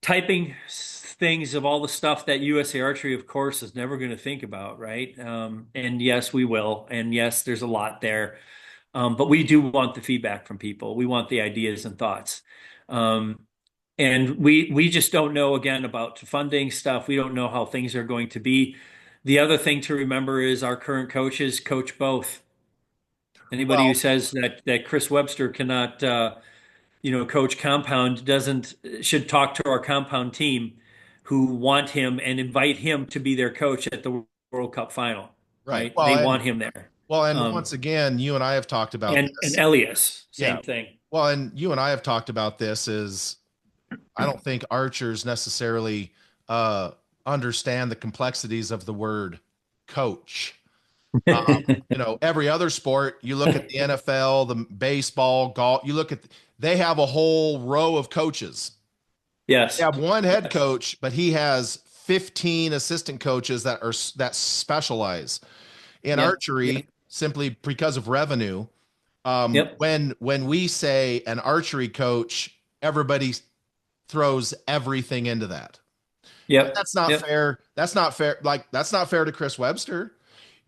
typing things of all the stuff that USA Archery, of course, is never going to think about, right? And yes, we will. And yes, there's a lot there. But we do want the feedback from people. We want the ideas and thoughts. Um, and we just don't know again about funding stuff. We don't know how things are going to be. The other thing to remember is our current coaches coach both. Anybody who Well, says that Chris Webster cannot coach compound doesn't should talk to our compound team who want him and invite him to be their coach at the World Cup final, right. right? They want him there. And once again, you and I have talked about And this. Elias, Yeah. same thing. Well, and you and I have talked about this is I don't think archers necessarily understand the complexities of the word coach. Every other sport, you look at the NFL, the baseball, golf, they have a whole row of coaches. They Yes. have one head coach, but he has 15 assistant coaches that specialize in Yep. archery Yep. simply because of revenue. Yep. When we say an archery coach, everybody throws everything into that. And Yep. that's not Yep. fair. That's not fair. Like that's not fair to Chris Webster.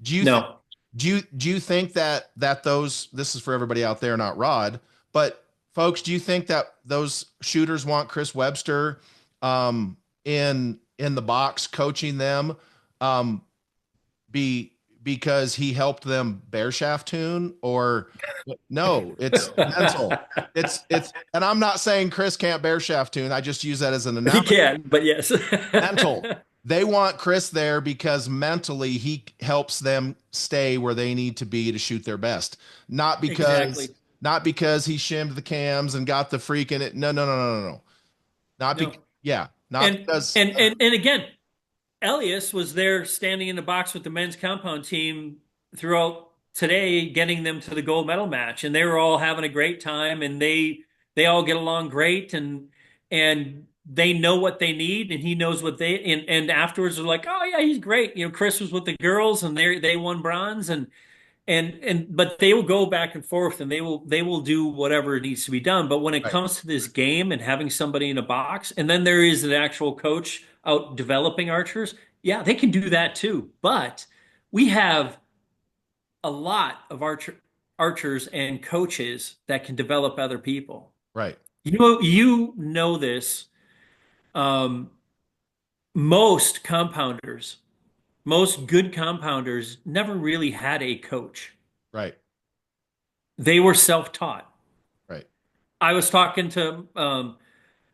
Do you think No. do you think that those this is for everybody out there, not Rod, but folks, do you think that those shooters want Chris Webster in the box coaching them because he helped them bear shaft tune? Or no, it's mental. It's and I'm not saying Chris can't bear shaft tune. I just use that as an He analogy. can, but yes. Mental. They want Chris there because mentally he helps them stay where they need to be to shoot their best. Not because Exactly. not because he shimmed the cams and got the freak in it. No, no, no, no, no, no. Not No. be yeah, not And because and again, Elias was there standing in the box with the men's compound team throughout today, getting them to the gold medal match, and they were all having a great time, and they all get along great, and they know what they need, and he knows what and afterwards they're like, oh yeah, he's great. Chris was with the girls, and they won bronze, and but they will go back and forth, and they will do whatever needs to be done. But when it right, comes to this game and having somebody in a box, and then there is an actual coach out developing archers, yeah, they can do that too. But we have a lot of archers and coaches that can develop other people. right, You know this. Um, most compounders, most good compounders never really had a coach. right, They were self-taught. right. I was talking to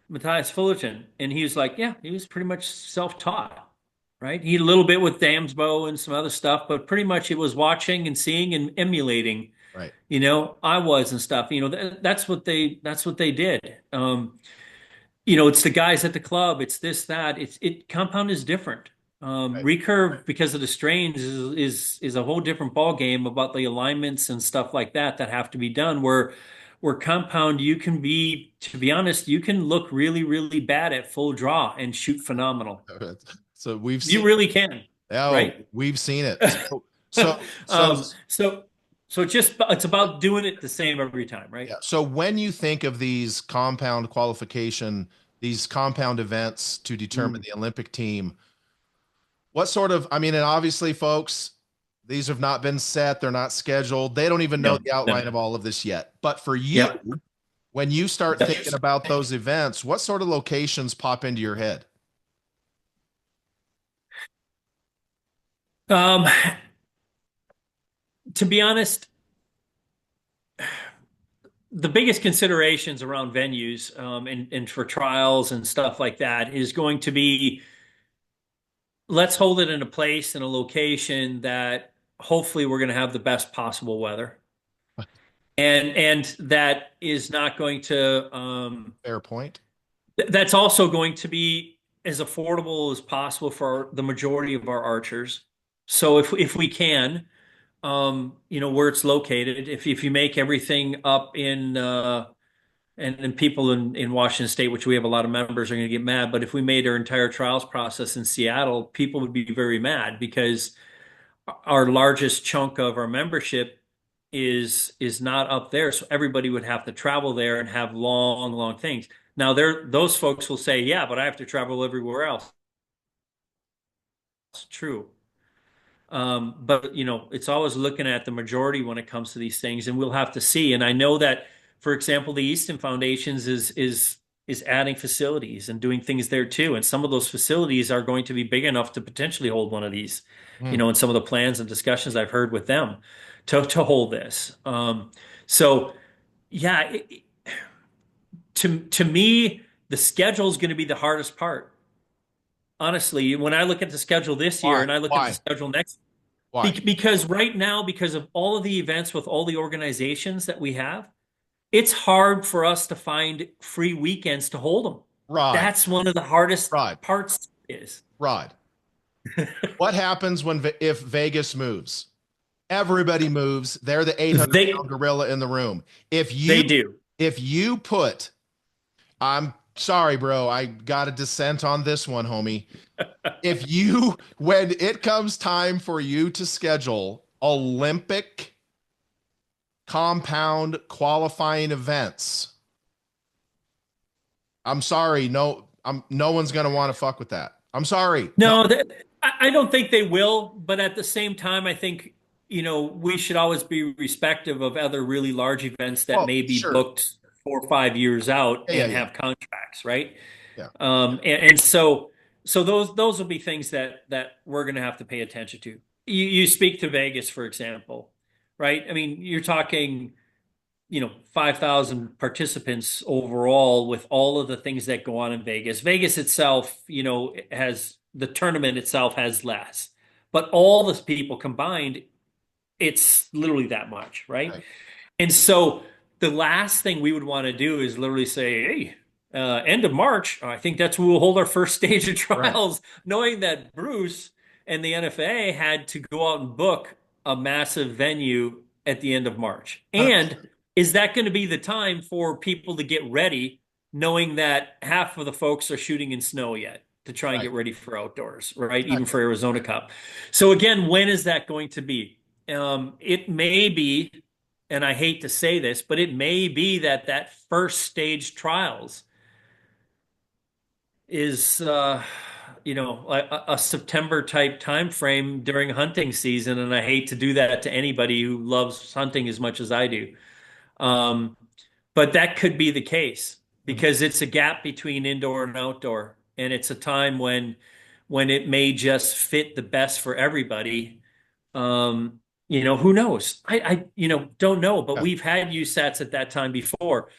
Matthias Fullerton, and he was like, "Yeah, he was pretty much self-taught." right? He had a little bit with Damsbo and some other stuff, but pretty much it was watching and seeing and emulating, Right. I was and stuff. That's what they did. It's the guys at the club. It's this, that. Compound is different. Right. Recurve, because of the strains, is a whole different ball game about the alignments and stuff like that have to be done. Where compound, you can be, to be honest, you can look really, really bad at full draw and shoot phenomenal. So we've You seen, really can, oh, right? we've seen it. So Um, so it's about doing it the same every time, right? yeah. So when you think of these compound events to determine Mm. the Olympic team, what sort of, I mean, and obviously, folks, these have not been set, they're not scheduled. They don't even know No, the outline no. of all of this yet. But for you, Yep. when you start Yep. thinking about those events, what sort of locations pop into your head? Um, to be honest, the biggest considerations around venues, and for trials and stuff like that is going to be, let's hold it in a place and a location that hopefully we're going to have the best possible weather. And that is not going to, Fair point. that's also going to be as affordable as possible for the majority of our archers. So if we can, where it's located, if you make everything up in, and people in Washington State, which we have a lot of members, are going to get mad. But if we made our entire trials process in Seattle, people would be very mad because our largest chunk of our membership is not up there. So everybody would have to travel there and have long, long things. Now those folks will say, yeah, but I have to travel everywhere else. It's true. But it's always looking at the majority when it comes to these things, and we'll have to see. And I know that, for example, the Easton Foundations is adding facilities and doing things there too. And some of those facilities are going to be big enough to potentially hold one of these, Hmm. in some of the plans and discussions I've heard with them to hold this. So yeah, to me, the schedule is going to be the hardest part. Honestly, when I look at the schedule this year Why? and I look at the Why? schedule next. Why? Because right now, because of all of the events with all the organizations that we have, it's hard for us to find free weekends to hold them. Rod, That's one of the hardest Rod, parts is. Rod. What happens if Vegas moves? Everybody moves. They're the 800 They pound gorilla in the room. If you they do. if you put, I'm sorry, bro, I got a dissent on this one, homie. If you when it comes time for you to schedule Olympic compound qualifying events, I'm sorry, no one's gonna want to fuck with that. I'm sorry. No. No, I don't think they will, but at the same time, I think, we should always be respective of other really large events that Well, may be sure. booked 4 or 5 years out Yeah, yeah, and yeah. have contracts, right? Yeah. And so those will be things that we're going to have to pay attention to. You speak to Vegas, for example, right? I mean, you're talking, 5,000 participants overall with all of the things that go on in Vegas. Vegas itself, has the tournament itself has less, but all the people combined, it's literally that much, right? Right. And so the last thing we would want to do is literally say, hey, end of March, I think that's when we'll hold our first stage of Right. trials, knowing that Bruce and the NFA had to go out and book a massive venue at the end of March. 100%. And is that going to be the time for people to get ready, knowing that half of the folks are shooting in snow yet to try and Right. get ready for outdoors, right? Even Exactly. for Arizona Cup. So again, when is that going to be? It may be, and I hate to say this, but it may be that first stage trials is, a September type time frame during hunting season, and I hate to do that to anybody who loves hunting as much as I do. Um, but that could be the case Mhm. because it's a gap between indoor and outdoor, and it's a time when it may just fit the best for everybody. Who knows? I don't know, but Yeah. we've had USATs at that time before.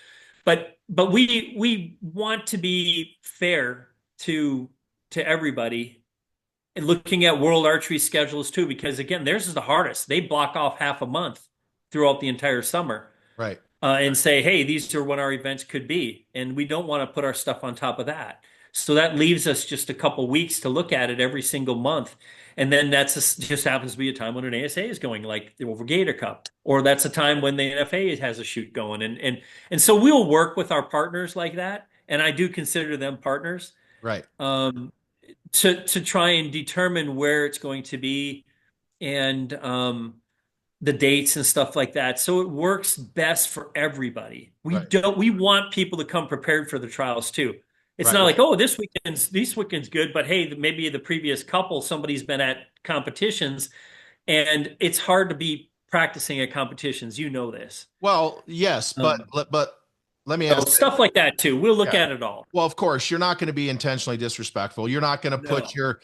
But we want to be fair to everybody And looking at World Archery schedules too, because again, theirs is the hardest. They block off half a month throughout the entire summer Right. and say, hey, these are when our events could be. And we don't want to put our stuff on top of that. So that leaves us just a couple weeks to look at it every single month. And then just happens to be a time when an ASA is going, like the Over Gator Cup, or that's a time when the NFA has a shoot going. And so we'll work with our partners like that. And I do consider them partners. Right. Um, to try and determine where it's going to be and the dates and stuff like that. So it works best for everybody. Right. We want people to come prepared for the trials too. It's Right. not like, Right. oh, this weekend's good, but hey, maybe the previous couple, somebody's been at competitions and it's hard to be practicing at competitions. You know this. Well, yes, but Um, but let me so ask this. stuff like that too. We'll look Yeah. at it all. Well, of course, you're not going to be intentionally disrespectful. You're not going to put No, your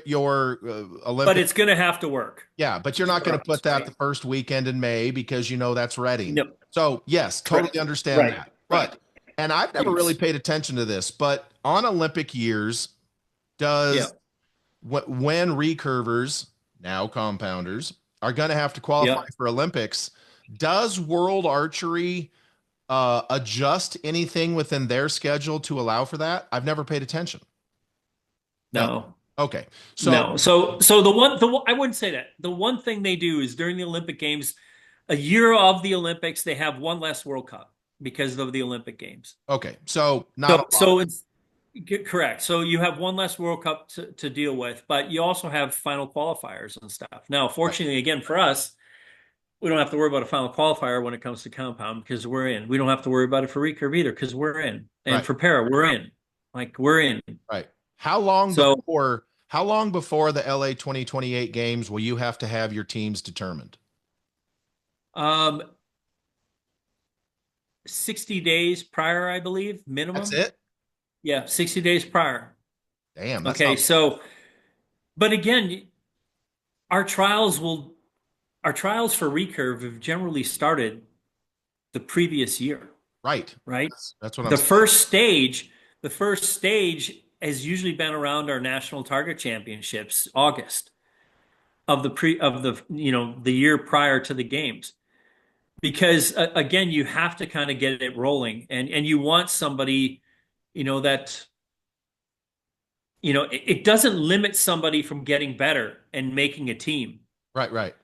but Olympic. it's going to have to work Yeah, but you're not for going to us, put that the right? first weekend in May because you know that's Reading. No, So, yes, totally correct. understand Right. that. Right. But, and I've never really Yes. paid attention to this, but on Olympic years, Yeah. does when recurvers, now compounders, are going to have to qualify Yeah. for Olympics, does World Archery adjust anything within their schedule to allow for that? I've never paid attention. No. No. Okay. So, No. So I wouldn't say that. The one thing they do is during the Olympic Games, a year of the Olympics, they have one less World Cup because of the Olympic Games. okay. So, not So a lot. so it's correct. So you have one less World Cup to deal with, but you also have final qualifiers and stuff. Now, Right. fortunately, again for us, we don't have to worry about a final qualifier when it comes to compound because we're in. We don't have to worry about it for recurve either because we're in. And Right. for para, we're in. Like we're in. Right. So How long before the LA 2028 games will you have to have your teams determined? um 60 days prior, I believe, That's minimum. it? Yeah, 60 days prior. Damn, that Okay, sounds so but again, our trials will our trials for recurve have generally started the previous year, right. right? That's what I'm The saying. first stage, the first stage has usually been around our national target championships, August of the the year prior to the games. Because again, you have to kind of get it rolling and you want somebody, that it doesn't limit somebody from getting better and making a team. Right, right.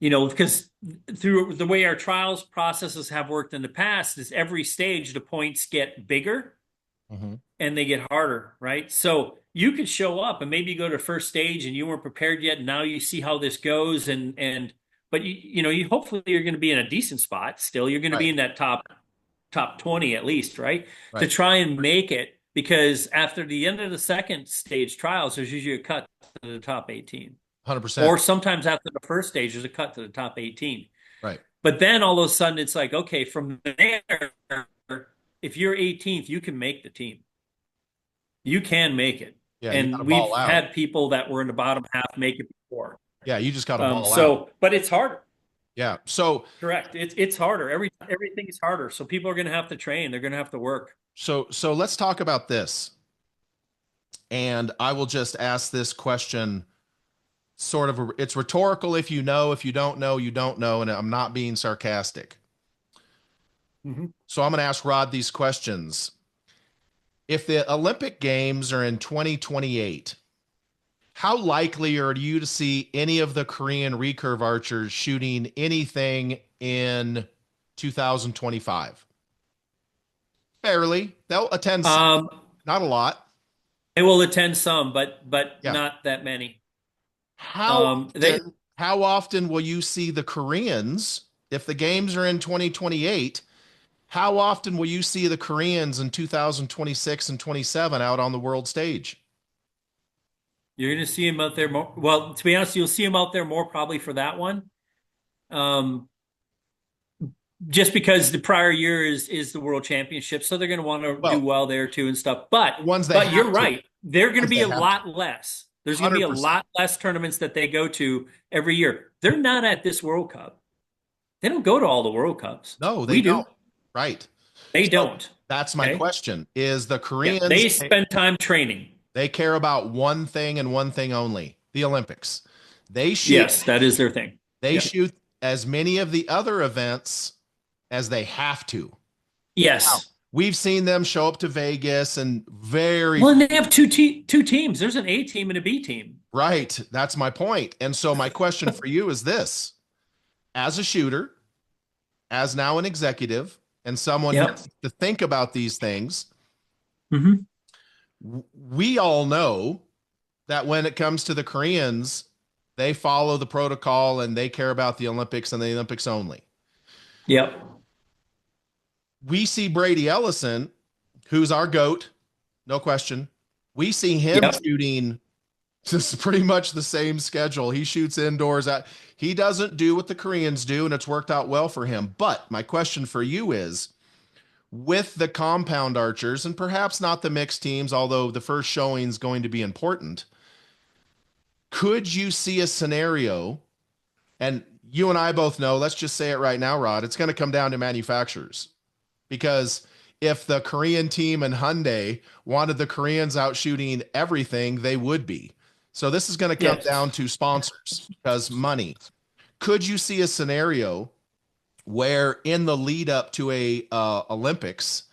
Because through the way our trials processes have worked in the past is every stage the points get bigger Hmm. and they get harder, right? So you could show up and maybe go to first stage and you weren't prepared yet. And now you see how this goes but you hopefully you're going to be in a decent spot still. You're going to be Right, in that top 20 at least, right? To right. try and make it because after the end of the second stage trials, there's usually a cut to the top 18. 100%. Or sometimes after the first stage, there's a cut to the top 18. Right. But then all of a sudden it's like, okay, from there, if you're 18th, you can make the team. You can make it. Yeah, you got to And ball we've out. had people that were in the bottom half make it before. Yeah, you just got to ball out. But it's harder. Yeah. So, Correct. It's harder. Everything is harder. So people are going to have to train. They're going to have to work. so let's talk about this. And I will just ask this question it's rhetorical if you know, if you don't know, you don't know. And I'm not being sarcastic. Mhm. So I'm going to ask Rod these questions. If the Olympic Games are in 2028, how likely are you to see any of the Korean recurve archers shooting anything in 2025? Fairly. They'll attend some, Um, not a lot. I will attend some, but Yeah. not that many. How They how often will you see the Koreans if the games are in 2028? How often will you see the Koreans in 2026 and 27 out on the world stage? You're going to see them out there more. Well, to be honest, you'll see them out there more probably for that one. Um, just because the prior year is the World Championship, so they're going to want to do Well, well there too and stuff. But the ones they but you're have to. right. They're going to Ones be they a have to. lot less. There's going to be a 100%. lot less tournaments that they go to every year. They're not at this World Cup. They don't go to all the World Cups. No, they We don't. do. Right. They So don't. that's my Okay. question. Is the Yeah. Koreans They spend time training. They care about one thing and one thing only, the Olympics. They shoot Yes, that is their thing. they Yeah. shoot as many of the other events as they have to. Now, Yes. we've seen them show up to Vegas and very Well, and they have two teams. There's an A team and a B team. right. That's my point. And so my question for you is this: as a shooter, as now an executive, and someone who Yep. needs to think about these things, Hmm. we all know that when it comes to the Koreans, they follow the protocol and they care about the Olympics and the Olympics only. Yep. We see Brady Ellison, who's our GOAT, no question. We see him Yep. shooting just pretty much the same schedule. He shoots indoors. He doesn't do what the Koreans do, and it's worked out well for him. But my question for you is, with the compound archers, and perhaps not the mixed teams, although the first showing is going to be important, could you see a scenario, and you and I both know, let's just say it right now, Rod, it's going to come down to manufacturers. Because if the Korean team and Hyundai wanted the Koreans out shooting everything, they would be. So this is going to come Yes. down to sponsors because money. Could you see a scenario where in the lead up to a Olympics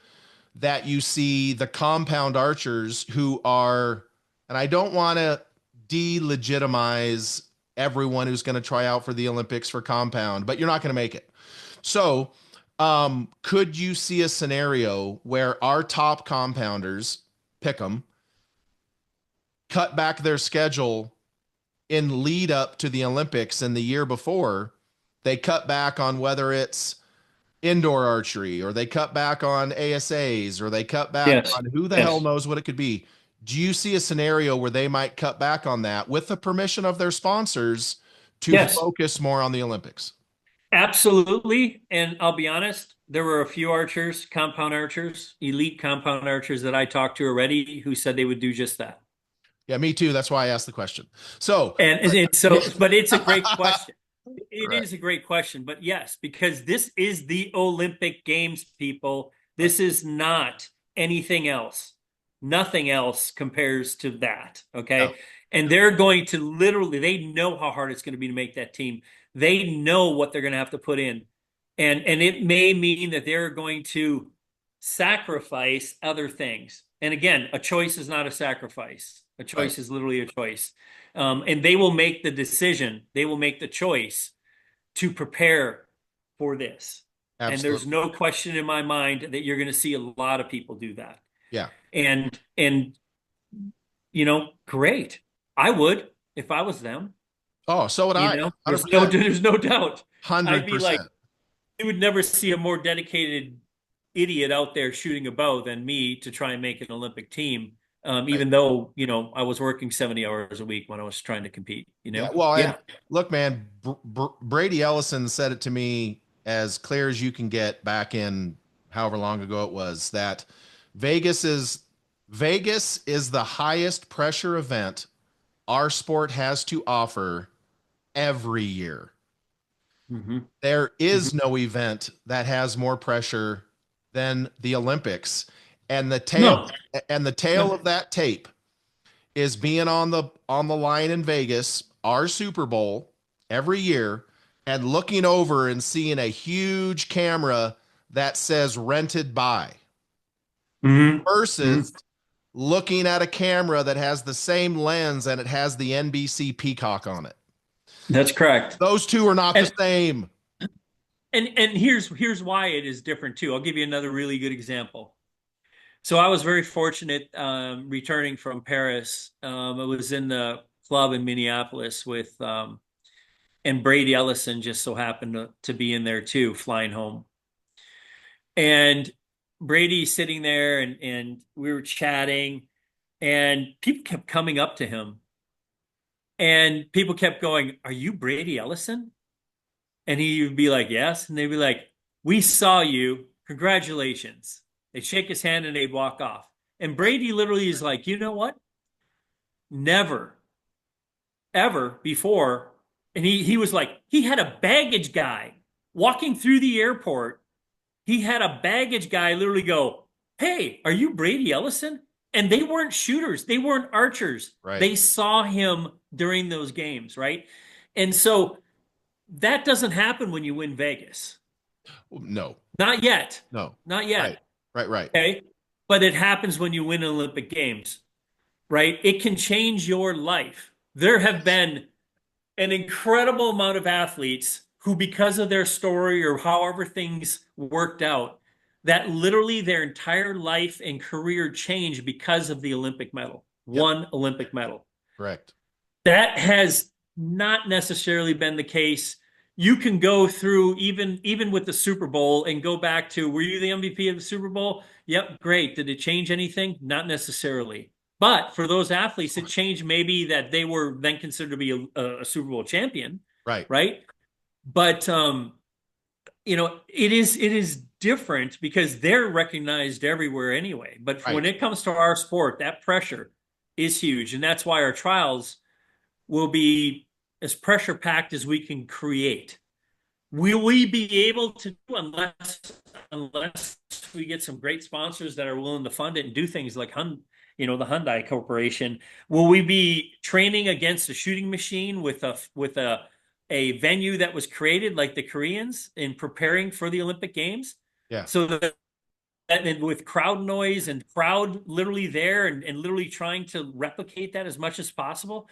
that you see the compound archers who are, and I don't want to delegitimize everyone who's going to try out for the Olympics for compound, but you're not going to make it. So, could you see a scenario where our top compounders pick them, cut back their schedule in lead up to the Olympics and the year before? They cut back on whether it's indoor archery or they cut back on ASAs or they cut back Yes. on who the hell Yes. knows what it could be. Do you see a scenario where they might cut back on that with the permission of their sponsors to Yes. focus more on the Olympics? Absolutely. And I'll be honest, there were a few archers, compound archers, elite compound archers that I talked to already who said they would do just that. Yeah, me too. That's why I asked the question. So, And it's so, but it's a great question. It correct. is a great question, but yes, because this is the Olympic Games, people. Right. This is not anything else. Nothing else compares to that. No. Okay. And they're going to literally, they know how hard it's going to be to make that team. They know what they're going to have to put in. And it may mean that they're going to sacrifice other things. And again, a choice is not a sacrifice. A Right. choice is literally a choice. And they will make the decision, they will make the choice to prepare for this. And there's Absolutely. no question in my mind that you're going to see a lot of people do that. Yeah. And great. I would if I was them. Oh, so would I. There's 100%. there's no doubt. I'd be like, 100%. you would never see a more dedicated idiot out there shooting a bow than me to try and make an Olympic team. Right. Even though, I was working 70 hours a week when I was trying to compete, Yeah. Well, and Yeah. look, man, Brady Ellison said it to me as clear as you can get back in however long ago it was that Vegas is Vegas is the highest pressure event our sport has to offer every year. Hmm. There Hmm. is no event that has more pressure than the Olympics. And the tail No, and the tail no. of that tape is being on the line in Vegas, our Super Bowl every year, and looking over and seeing a huge camera that says rented by Hmm. Hmm. versus looking at a camera that has the same lens and it has the NBC Peacock on it. That's correct. Those two are not the And same. and here's why it is different too. I'll give you another really good example. So I was very fortunate returning from Paris. I was in the club in Minneapolis with and Brady Ellison just so happened to be in there too, flying home. And Brady sitting there and we were chatting and people kept coming up to him and people kept going, "Are you Brady Ellison?" And he would be like, "Yes." And they'd be like, "We saw you. Congratulations." They'd shake his hand and they'd walk off. And Brady literally is like, "You know what? Never, ever before." And he was like, he had a baggage guy walking through the airport. He had a baggage guy literally go, "Hey, are you Brady Ellison?" and they weren't shooters, they weren't archers. Right. They saw him during those games, right? And so that doesn't happen when you win Vegas. No, Not yet. no. Not Right. yet. Right. Right. Okay. But it happens when you win Olympic Games, right? It can change your life. There have Yes. been an incredible amount of athletes who, because of their story or however things worked out, that literally their entire life and career changed because of the Olympic medal, Yep. one Olympic medal. Correct. That has not necessarily been the case. You can go through even with the Super Bowl and go back to, were you the MVP of the Super Bowl? Yep, great. Did it change anything? Not necessarily. But for those athletes, it changed maybe that they were then considered to be a Super Bowl champion, Right. right? But it is different because they're recognized everywhere anyway. But when Right. it comes to our sport, that pressure is huge, and that's why our trials will be as pressure packed as we can create. Will we be able to do unless we get some great sponsors that are willing to fund it and do things like the Hyundai Corporation? Will we be training against a shooting machine with a venue that was created like the Koreans in preparing for the Olympic Games? Yeah. So that and with crowd noise and crowd literally there and literally trying to replicate that as much as possible.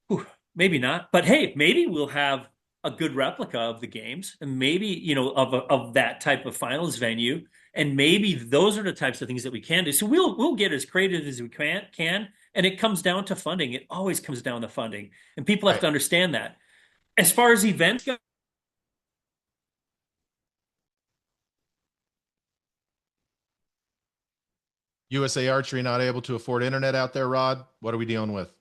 Whew, maybe not, but hey, maybe we'll have a good replica of the games, and maybe of that type of finals venue, and maybe those are the types of things that we can do. So we'll get as creative as we can, and it comes down to funding. It always comes down to funding, and people have Right. to understand that. As far as events go, USA Archery not able to afford internet out there, Rod. What are we dealing with?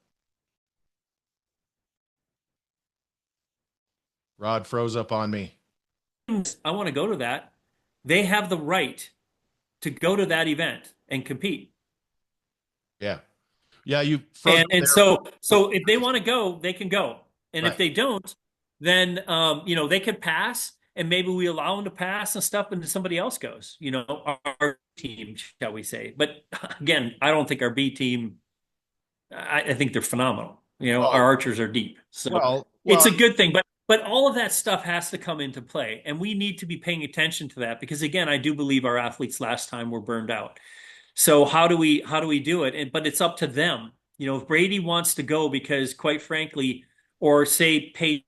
Rod froze up on me. I want to go to that. They have the right to go to that event and compete. Yeah. Yeah. You froze And up and there. so if they want to go, they can go. And if Right. they don't, then they could pass, and maybe we allow them to pass and stuff, and somebody else goes. Our team, shall we say? But again, I don't think our B team. I think they're phenomenal. Our Well, archers are deep, so it's well, a good thing. But all of that stuff has to come into play, and we need to be paying attention to that because again, I do believe our athletes last time were burned out. So how do we do it? But it's up to them. If Brady wants to go because, quite frankly, or say Paige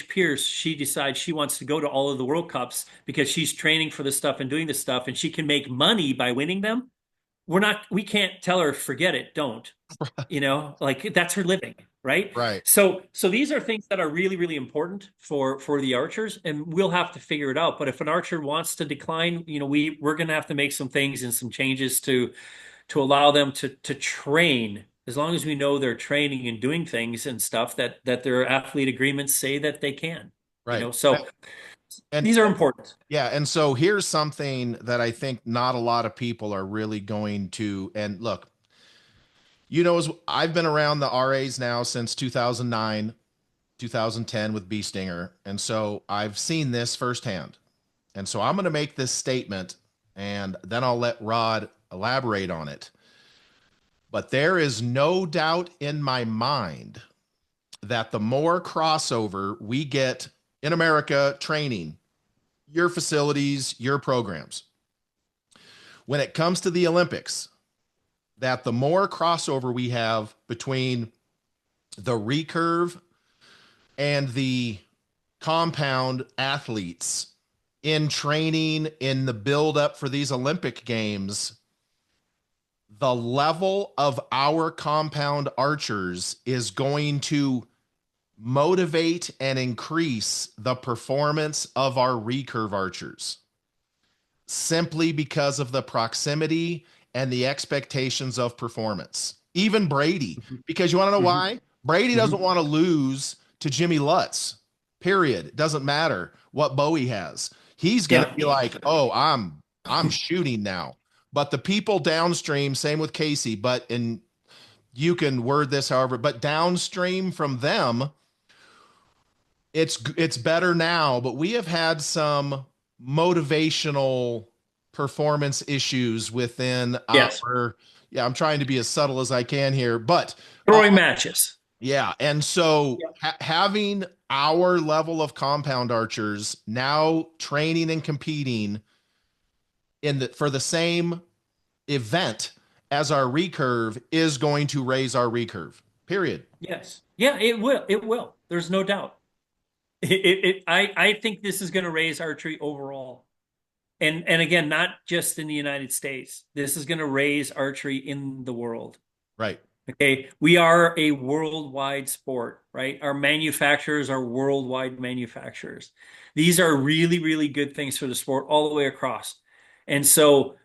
Pierce, she decides she wants to go to all of the World Cups because she's training for this stuff and doing this stuff, and she can make money by winning them. We can't tell her, forget it, don't. Like that's her living, right? right. So these are things that are really, really important for the archers, and we'll have to figure it out. But if an archer wants to decline, we're going to have to make some things and some changes to allow them to train, as long as we know they're training and doing things and stuff that their athlete agreements say that they can. Right. So And these are important. yeah, and so here's something that I think not a lot of people are really going to. And look, as I've been around the RAs now since 2009, 2010 with Bee Stinger, and so I've seen this firsthand. And so I'm going to make this statement, and then I'll let Rod elaborate on it. But there is no doubt in my mind that the more crossover we get in America training, your facilities, your programs, when it comes to the Olympics, that the more crossover we have between the recurve and the compound athletes in training, in the build up for these Olympic games, the level of our compound archers is going to motivate and increase the performance of our recurve archers simply because of the proximity and the expectations of performance. Even Brady, because you want to know Mhm. why? Brady doesn't Mhm. want to lose to Jimmy Lutz. Period. It doesn't matter what bow he has. He's going to Yeah. be like, "Oh, I'm shooting now." But the people downstream, same with Casey, and you can word this however, but downstream from them, it's better now, but we have had some motivational performance issues within Yes. our, yeah, I'm trying to be as subtle as I can here, but Throwing matches. yeah. And so Yep. having our level of compound archers now training and competing for the same event as our recurve is going to raise our recurve. Period. Yes. Yeah, it will. It will. There's no doubt. I think this is going to raise archery overall. And again, not just in the United States. This is going to raise archery in the world. Right. Okay. We are a worldwide sport, right? Our manufacturers are worldwide manufacturers. These are really, really good things for the sport all the way across. And so,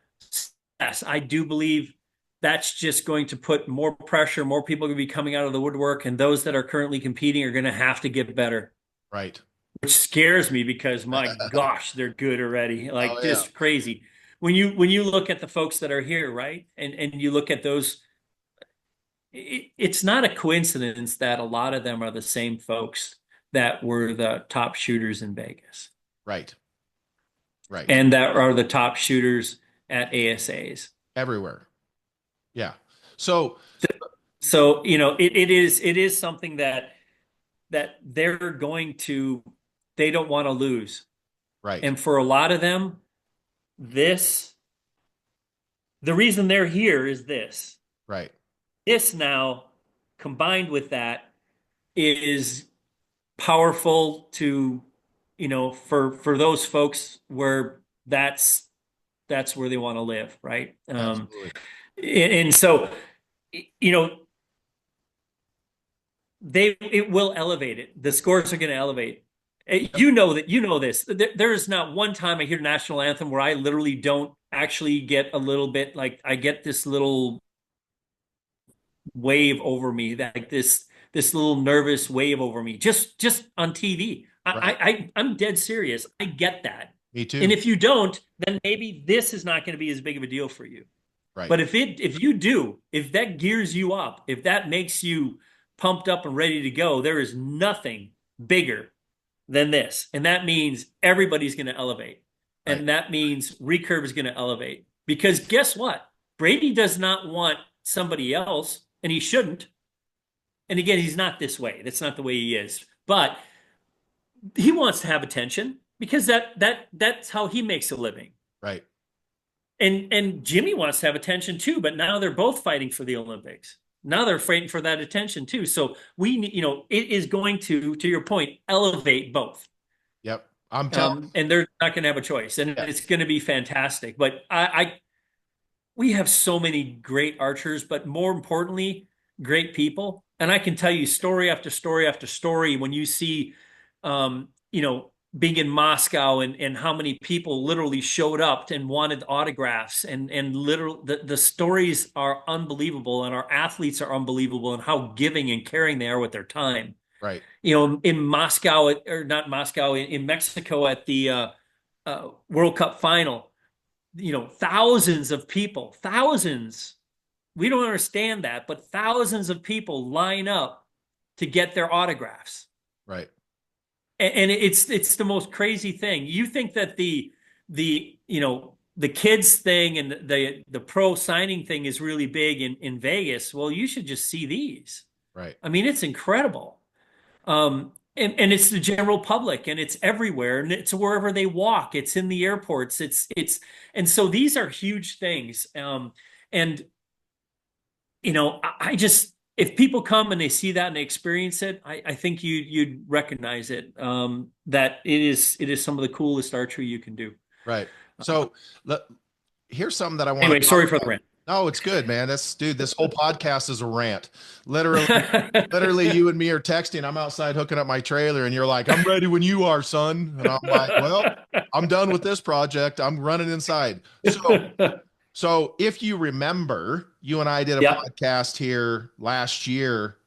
yes, I do believe that's just going to put more pressure. More people are going to be coming out of the woodwork, and those that are currently competing are going to have to get better, Right. which scares me because my gosh, they're good already. Oh Like yeah. just crazy. When you look at the folks that are here, right? And you look at those, it's not a coincidence that a lot of them are the same folks that were the top shooters in Vegas Right. Right. and that are the top shooters at ASAs. Everywhere. Yeah. So So, it is something that they don't want to lose. right. And for a lot of them, this the reason they're here is this. Right. This now combined with that is powerful to, for those folks where that's where they want to live, right? Absolutely. And so, you know, it will elevate it. The scores are going to elevate. You know this. There is not one time I hear national anthem where I literally don't actually get a little bit like I get this little wave over me, that like this little nervous wave over me, just on TV. Right. I'm dead serious. I get that. Me And too. if you don't, then maybe this is not going to be as big of a deal for you. Right. But if you do, if that gears you up, if that makes you pumped up and ready to go, there is nothing bigger than this. And that means everybody's going to elevate. Right. And that means recurve is going to elevate. Because guess what? Brady does not want somebody else, and he shouldn't. And again, he's not this way. That's not the way he is. But he wants to have attention because that's how he makes a living. Right. And Jimmy wants to have attention too, but now they're both fighting for the Olympics. Now they're fighting for that attention too. So we need, it is going to your point, elevate both. Yep. I'm telling. And they're not going to have a choice, and Yeah. it's going to be fantastic. But we have so many great archers, but more importantly, great people. And I can tell you story after story after story when you see, being in Moscow and how many people literally showed up and wanted autographs and literal the stories are unbelievable and our athletes are unbelievable and how giving and caring they are with their time. Right. In Moscow or not Moscow in Mexico at the World Cup final, thousands of people, thousands. We don't understand that, but thousands of people line up to get their autographs. Right. And it's the most crazy thing. You think that the kids thing and the pro signing thing is really big in Vegas. Well, you should just see these. Right. I mean, it's incredible. And it's the general public and it's everywhere and it's wherever they walk. It's in the airports. And so these are huge things. And I just, if people come and they see that and they experience it, I think you'd recognize it. That it is some of the coolest archery you can do. Right. So here's something that I want Anyway, to sorry talk for the about. rant. No, it's good, man. This whole podcast is a rant. Literally, you and me are texting. I'm outside hooking up my trailer, and you're like, "I'm ready when you are, son." And I'm like, "Well, I'm done with this project. I'm running inside." So if you remember, you and I did a Yeah. podcast here last year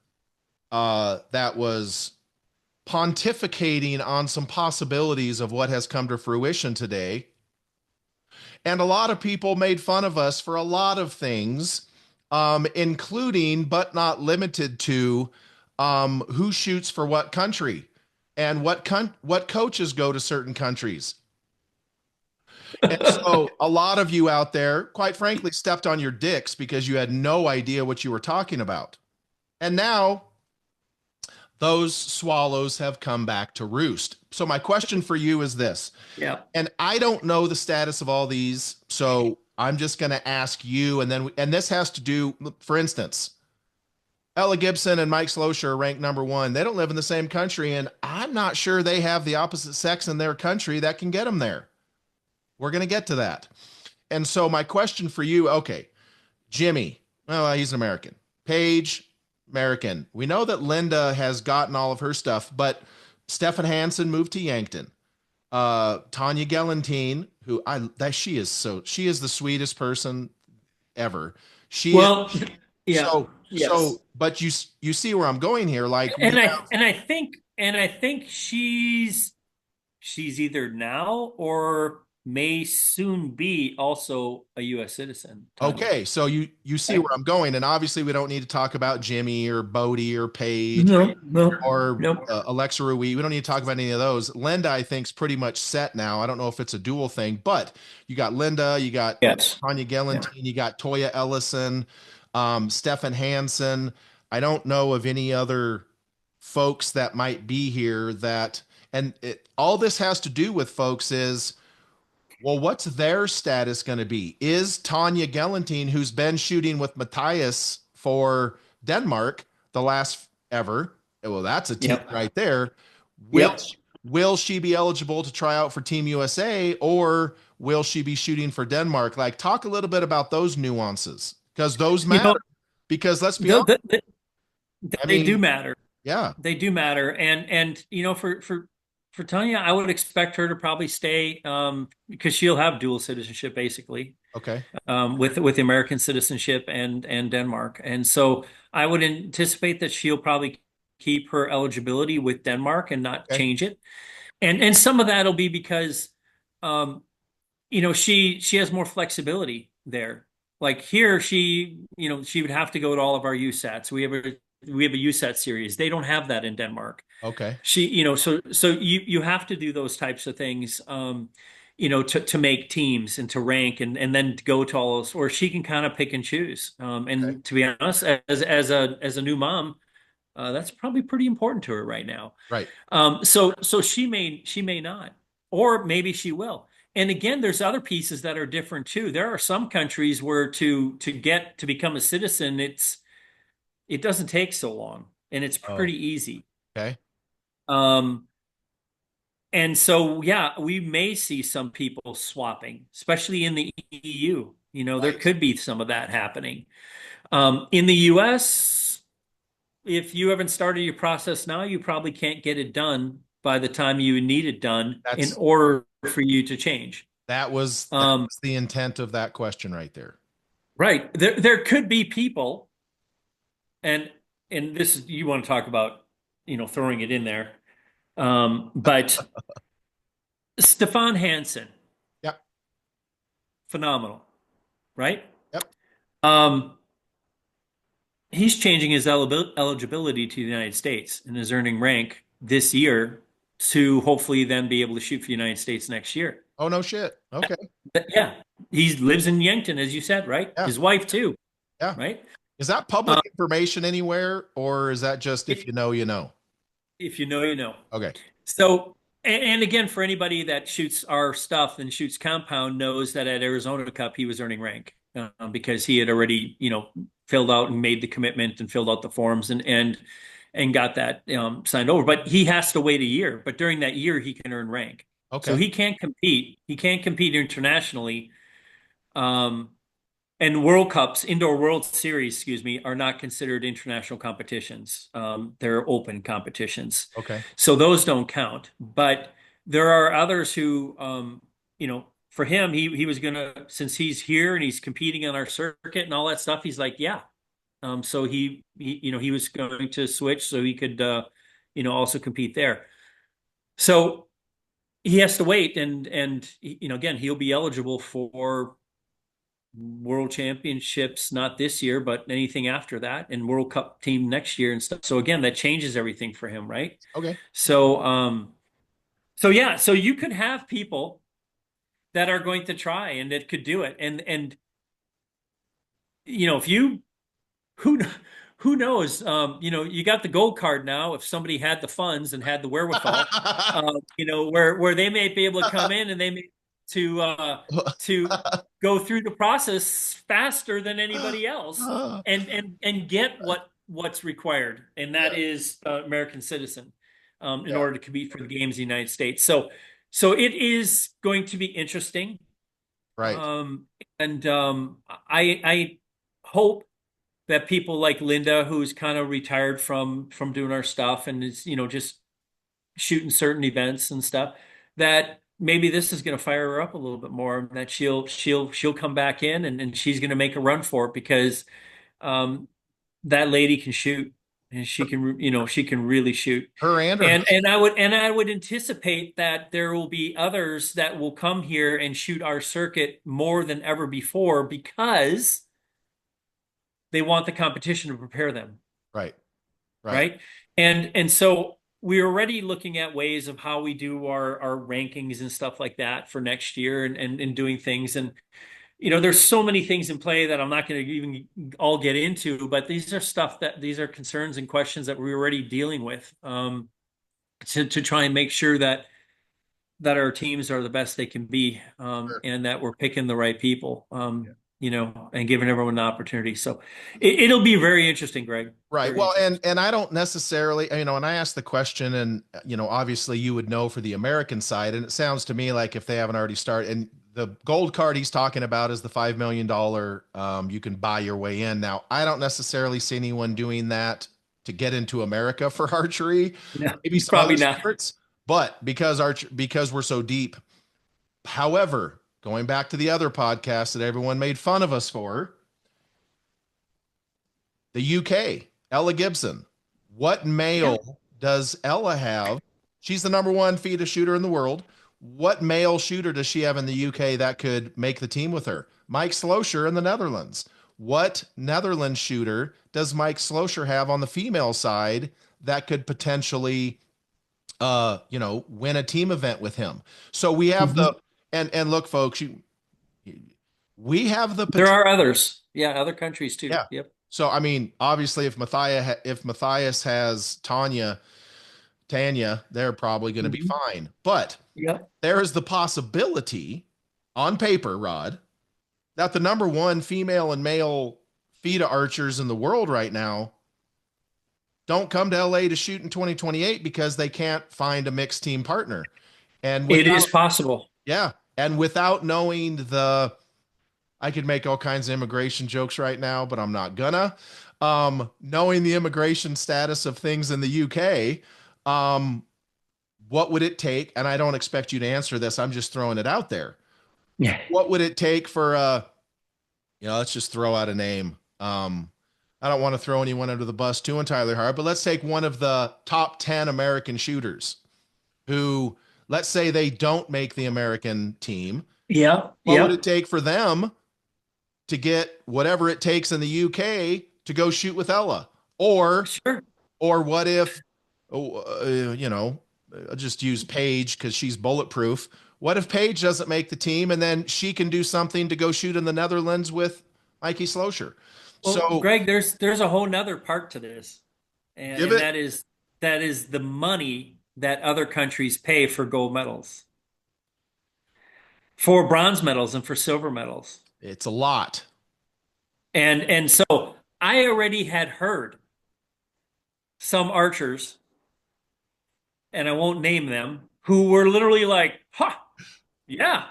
that was pontificating on some possibilities of what has come to fruition today. And a lot of people made fun of us for a lot of things, including but not limited to who shoots for what country and what coaches go to certain countries. And so a lot of you out there, quite frankly, stepped on your dicks because you had no idea what you were talking about. And now those swallows have come back to roost. So my question for you is this, Yeah. and I don't know the status of all these, so I'm just going to ask you, and this has to do, for instance, Ella Gibson and Mike Slosher are ranked number one. They don't live in the same country, and I'm not sure they have the opposite sex in their country that can get them there. We're going to get to that. And so my question for you, okay, Jimmy, well, he's an American. Paige, American. We know that Linda has gotten all of her stuff, but Stefan Hansen moved to Yankton. Tanya Gelantine, who I that she is the sweetest person ever. She is Well, yeah. so Yes. but you see where I'm going here. Like we And I think she's either now or may soon be also a U.S. citizen, Tanya. okay, so you see Right? where I'm going, and obviously we don't need to talk about Jimmy or Bodie or Paige No, no, or no. Alexa Ruiz. We don't need to talk about any of those. Linda, I think, is pretty much set now. I don't know if it's a dual thing, but you got Linda, you got Yes. Tanya Yeah. Gelantine, you got Toya Ellison, Stefan Hansen. I don't know of any other folks that might be here that, and all this has to do with folks is, well, what's their status going to be? Is Tanya Gelantine, who's been shooting with Matthias for Denmark the last ever, well, that's a team Yep. right there. Will Yep. will she be eligible to try out for Team USA, or will she be shooting for Denmark? Like, talk a little bit about those nuances because those You matter. know, Because let's be the, honest, the, the, I they do mean, matter. yeah, They do matter. And for Tanya, I would expect her to probably stay because she'll have dual citizenship basically okay, with the American citizenship and Denmark. And so I would anticipate that she'll probably keep her eligibility with Denmark and not okay, change it. And some of that'll be because um, she has more flexibility there. Like here, she would have to go to all of our USATs. We have a USAT series. They don't have that in Denmark. okay, So you have to do those types of things, to make teams and to rank and then to go to all those, or she can kind of pick and choose. okay, And to be honest, as a new mom, that's probably pretty important to her right now. right. So she may not, or maybe she will. And again, there's other pieces that are different too. There are some countries where to get to become a citizen, it doesn't take so long and it's Oh, pretty easy. okay, Um, and so yeah, we may see some people swapping, especially in the EU. There right. could be some of that happening. In the US, if you haven't started your process now, you probably can't get it done by the time you need it done in That's order for you to change. that Um, was the intent of that question right there. right. There could be people, and this you want to talk about, throwing it in there. But Stefan Hansen, Yep, phenomenal, right? yep. Um, he's changing his eligibility to the United States and is earning rank this year to hopefully then be able to shoot for the United States next year. Oh, no shit. Okay. But yeah, he lives in Yankton, as you said, right? Yeah. His wife too, Yeah. right? Is that public Um, information anywhere, or is that just if if, you know, you know? if you know, you know. Okay. So, and again, for anybody that shoots our stuff and shoots compound knows that at Arizona Cup he was earning rank because he had already, filled out and made the commitment and filled out the forms and got that signed over. But he has to wait a year. But during that year, he can earn rank. So Okay. he can't compete. He can't compete internationally. Um, and World Cups, indoor World Series, excuse me, are not considered international competitions. They're open competitions. Okay. So those don't count. But there are others who, for him, he was gonna, since he's here and he's competing on our circuit and all that stuff, he's like, yeah. So he was going to switch so he could, also compete there. So he has to wait, and again, he'll be eligible for World Championships, not this year, but anything after that, and World Cup team next year and stuff. So again, that changes everything for him, right? Okay. So yeah, so you could have people that are going to try and that could do it. And if you who who knows, you got the gold card now. If somebody had the funds and had the wherewithal, where they may be able to come in and they may to go through the process faster than anybody else and get what's required, and that is American citizen, in Yeah, order to compete for the games in the United States. So it is going to be interesting. right. And I hope that people like Linda, who's kind of retired from doing our stuff and is, just shooting certain events and stuff, that maybe this is going to fire her up a little bit more, and that she'll come back in, and she's going to make a run for it, because um, that lady can shoot, and she can really shoot. Her and her And I would anticipate that there will be others that will come here and shoot our circuit more than ever before, because they want the competition to prepare them, right, right. right? And so we're already looking at ways of how we do our rankings and stuff like that for next year, and doing things. And there's so many things in play that I'm not going to even all get into, but these are concerns and questions that we're already dealing with, to try and make sure that our teams are the best they can be, Sure. and that we're picking the right people, Yeah. and giving everyone an opportunity. So it'll be very interesting, Greg. Right. Very Well, interesting. and I don't necessarily, and I asked the question, and obviously you would know for the American side, and it sounds to me like if they haven't already started, and the gold card he's talking about is the $5 million, you can buy your way in. Now, I don't necessarily see anyone doing that to get into America for archery. No, Maybe some probably other not. sports, but because we're so deep. However, going back to the other podcast that everyone made fun of us for, the UK, Ella Gibson. What Yeah. male does Ella have? She's the number one FIDA shooter in the world. What male shooter does she have in the UK that could make the team with her? Mike Slosher in the Netherlands. What Netherlands shooter does Mike Slosher have on the female side that could potentially win a team event with him? So we have Mhm. the and look, folks, we have the There potential. are others. Yeah, other countries too. Yeah. Yep. So I mean, obviously, if Matthias has Tanya, they're probably going to be Mhm. fine. But Yep. there is the possibility, on paper, Rod, that the number one female and male FIDA archers in the world right now don't come to LA to shoot in 2028 because they can't find a mixed team partner. And It is without, possible. yeah, and without knowing I could make all kinds of immigration jokes right now, but I'm not gonna. Knowing the immigration status of things in the UK, um, what would it take? And I don't expect you to answer this. I'm just throwing it out there. Yeah. What would it take for let's just throw out a name. I don't want to throw anyone under the bus too entirely hard, but let's take one of the top 10 American shooters who, let's say they don't make the American team. Yep. What would Yep. it take for them to get whatever it takes in the UK to go shoot with Ella? Or Sure. or what if oh, I'll just use Paige because she's bulletproof. What if Paige doesn't make the team and then she can do something to go shoot in the Netherlands with Mikey Slosher? Well, So Greg, there's a whole nother part to this, and, give and it. that is the money that other countries pay for gold medals, for bronze medals, and for silver medals. It's a lot. And so I already had heard some archers, and I won't name them, who were literally like, "Ha, yeah,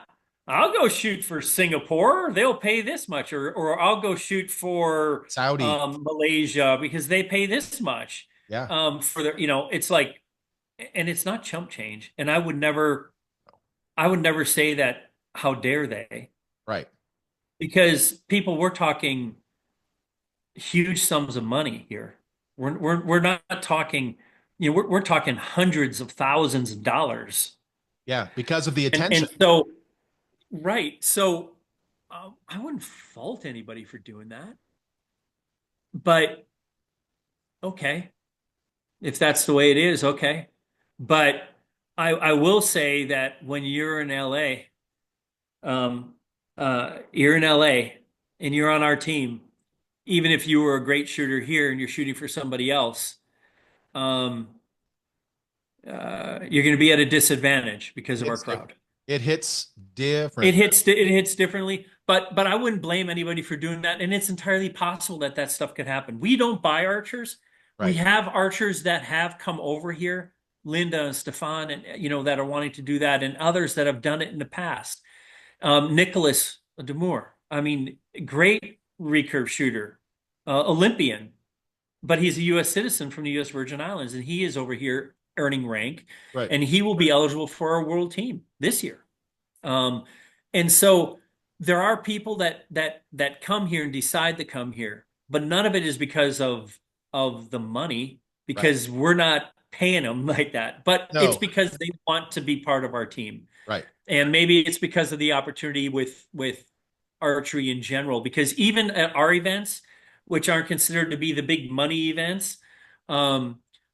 I'll go shoot for Singapore. They'll pay this much, or I'll go shoot for Saudi. Malaysia because they pay this much." Yeah. For their, it's like, and it's not chump change. And I would never say that. How dare they? Right. Because people, we're talking huge sums of money here. We're not talking, we're talking hundreds of thousands of dollars. Yeah. Because of the And attention. so, right. So I wouldn't fault anybody for doing that. But okay, if that's the way it is, okay. But I will say that when you're in LA, um, you're in LA and you're on our team, even if you were a great shooter here and you're shooting for somebody else, um, you're going to be at a disadvantage because of our It's different. crowd. It hits different. It hits differently, but I wouldn't blame anybody for doing that, and it's entirely possible that that stuff could happen. We don't buy archers. We Right. have archers that have come over here, Linda and Stefan, and that are wanting to do that, and others that have done it in the past. Nicholas Demore, I mean, great recurve shooter, Olympian, but he's a U.S. citizen from the U.S. Virgin Islands, and he is over here earning rank, Right. and he will be eligible for our world team this year. Um, and so there are people that come here and decide to come here, but none of it is because of the money, Right. because we're not paying them like that. But it's No. because they want to be part of our team. Right. And maybe it's because of the opportunity with archery in general, because even at our events, which aren't considered to be the big money events,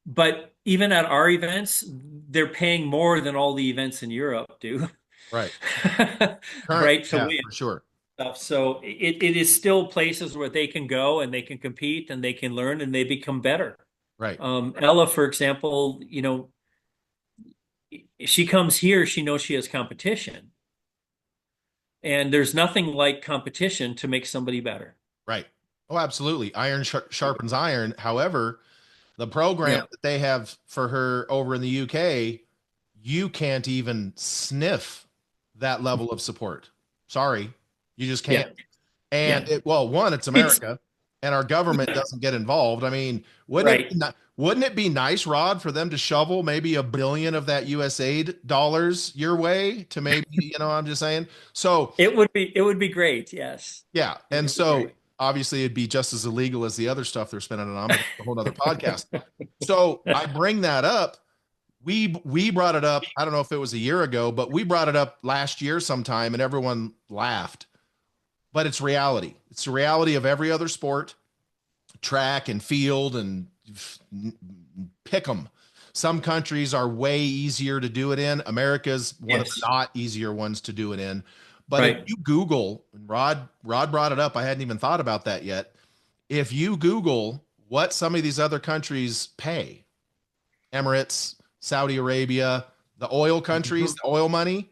but even at our events, they're paying more than all the events in Europe do. Right. Current. Right, to Yeah, win for sure. stuff. So it is still places where they can go and they can compete and they can learn and they become better. Right. Ella, for example, she comes here, she knows she has competition. And there's nothing like competition to make somebody better. Right. Oh, absolutely. Iron sharpens iron. However, the program Yeah. that they have for her over in the UK, you can't even sniff that level of support. Sorry, you just Yeah. can't. And Yeah. well, one, it's It's America, and our government doesn't get involved. I mean, right. wouldn't it be nice, Rod, for them to shovel maybe $1 billion of that USAID dollars your way to maybe, I'm just saying. So It would be great. Yes. yeah, It and would be so great. obviously it'd be just as illegal as the other stuff they're spending it on, but that's a whole other podcast. So I bring that up. We brought it up. I don't know if it was a year ago, but we brought it up last year sometime, and everyone laughed. But it's reality. It's the reality of every other sport, track and field, and pick them. Some countries are way easier to do it in. America's one of the Yes. not easier ones to do it in. But if Right. you Google, Rod brought it up. I hadn't even thought about that yet. If you Google what some of these other countries pay, Emirates, Saudi Arabia, the oil countries, Mhm. the oil money,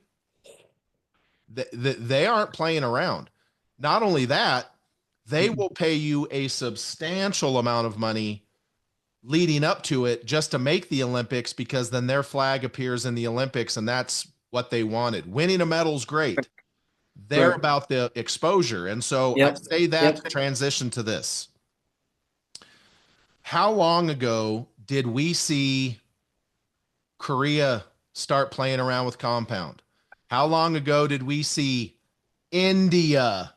they aren't playing around. Not only that, they will pay you a substantial amount of money leading up to it just to make the Olympics, because then their flag appears in the Olympics, and that's what they wanted. Winning a medal's great. They're Right. about the exposure. And so I Yep. say that Yep. to transition to this. How long ago did we see Korea start playing around with compound? How long ago did we see India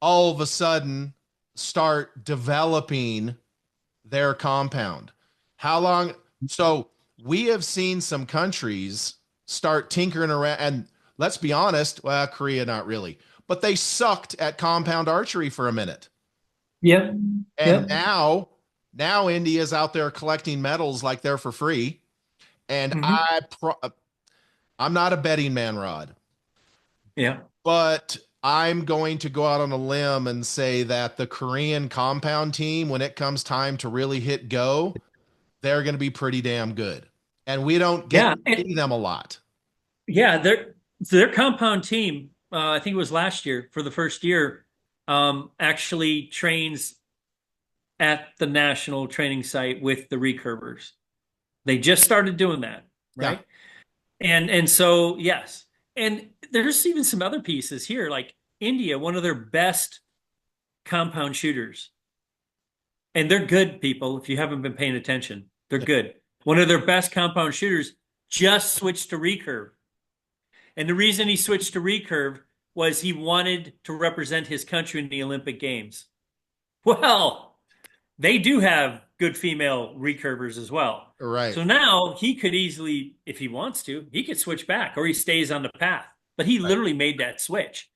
all of a sudden start developing their compound? How long? So we have seen some countries start tinkering around, and let's be honest, well, Korea, not really, but they sucked at compound archery for a minute. Yep. And Yep. now India's out there collecting medals like they're for free. And Hmm. I'm not a betting man, Rod, Yeah. but I'm going to go out on a limb and say that the Korean compound team, when it comes time to really hit go, they're going to be pretty damn good. And we don't get Yeah. to see them a lot. Yeah. Their compound team, I think it was last year for the first year, actually trains at the national training site with the recurvers. They just started doing that, Yeah. right? And so yes, and there's even some other pieces here, like India, one of their best compound shooters, and they're good people. If you haven't been paying attention, they're Yeah. good. One of their best compound shooters just switched to recurve, and the reason he switched to recurve was he wanted to represent his country in the Olympic Games. Well, they do have good female recurvers as well. Right. So now he could easily, if he wants to, he could switch back or he stays on the path. But he Right. literally made that switch.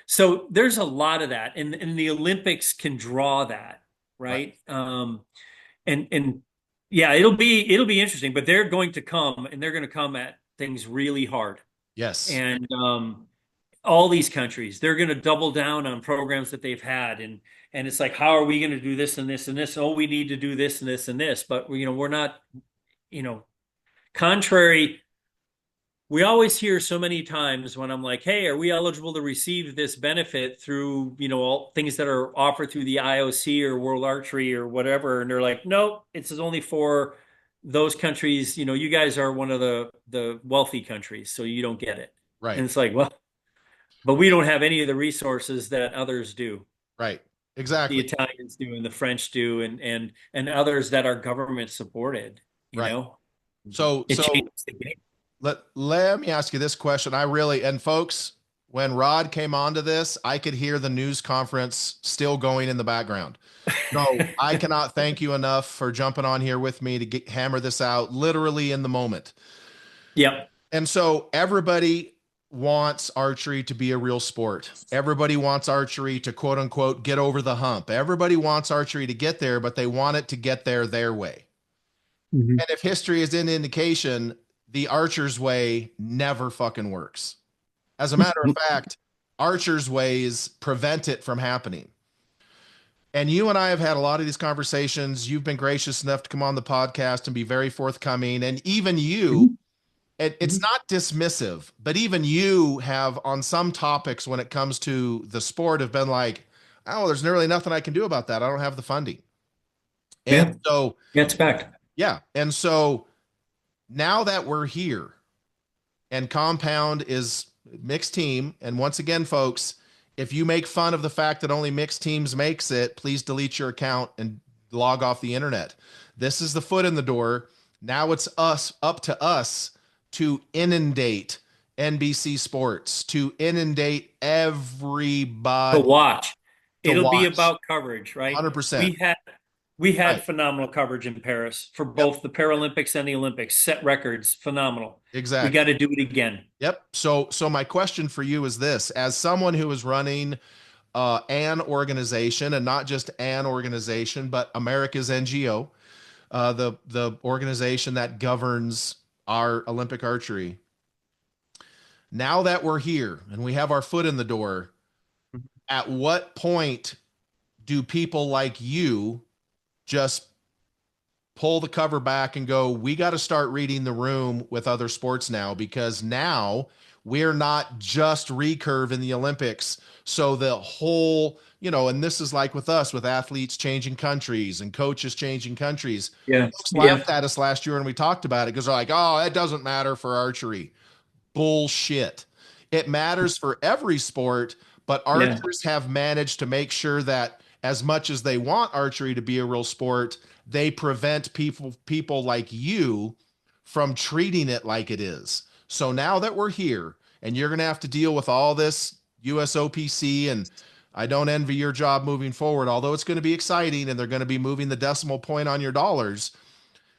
So there's a lot of that. And the Olympics can draw that, Right. right? And yeah, it'll be interesting, but they're going to come and they're going to come at things really hard. Yes. And all these countries, they're going to double down on programs that they've had, and it's like, how are we going to do this and this and this? Oh, we need to do this and this and this, but we're not, you know, contrary. We always hear so many times when I'm like, hey, are we eligible to receive this benefit through, all things that are offered through the IOC or World Archery or whatever? And they're like, no, it's only for those countries. You guys are one of the wealthy countries, so you don't get it. And Right. it's like, well, but we don't have any of the resources that others do. Right. The Exactly. Italians do and the French do and others that are government supported, you Right. know. So It so changes the game. let me ask you this question. I really, and folks, when Rod came onto this, I could hear the news conference still going in the background. So I cannot thank you enough for jumping on here with me to hammer this out literally in the moment. Yep. And so everybody wants archery to be a real sport. Everybody wants archery to quote unquote get over the hump. Everybody wants archery to get there, but they want it to get there their way. Mhm. And if history is any indication, the archer's way never fucking works. As a matter of fact, archer's ways prevent it from happening. And you and I have had a lot of these conversations. You've been gracious enough to come on the podcast and be very forthcoming. And even you, Mhm. it's Mhm. not dismissive, but even you have on some topics when it comes to the sport have been like, oh, there's really nothing I can do about that. I don't have the funding. And Yeah. so, Gets back. yeah. And so now that we're here and Compound is mixed team, and once again, folks, if you make fun of the fact that only mixed teams makes it, please delete your account and log off the internet. This is the foot in the door. Now it's up to us to inundate NBC Sports, to inundate To everybody watch. to It'll be watch. about coverage, right? 100%. We had Right. phenomenal coverage in Paris for Yep. both the Paralympics and the Olympics. Set records, phenomenal. We got Exactly. to do it again. Yep. So my question for you is this: as someone who is running an organization, and not just an organization, but America's NGO, the organization that governs our Olympic archery. Now that we're here and we have our foot in the door, at what point do people like you just pull the cover back and go, we got to start reading the room with other sports now, because now we're not just recurve in the Olympics. So the whole, and this is like with us, with athletes changing countries and coaches changing countries. Yeah. Folks Yeah. laughed at us last year when we talked about it because they're like, oh, it doesn't matter for archery. Bullshit. It matters for every sport, but Yeah. archers have managed to make sure that as much as they want archery to be a real sport, they prevent people like you from treating it like it is. So now that we're here and you're going to have to deal with all this USOPC, and I don't envy your job moving forward, although it's going to be exciting and they're going to be moving the decimal point on your dollars.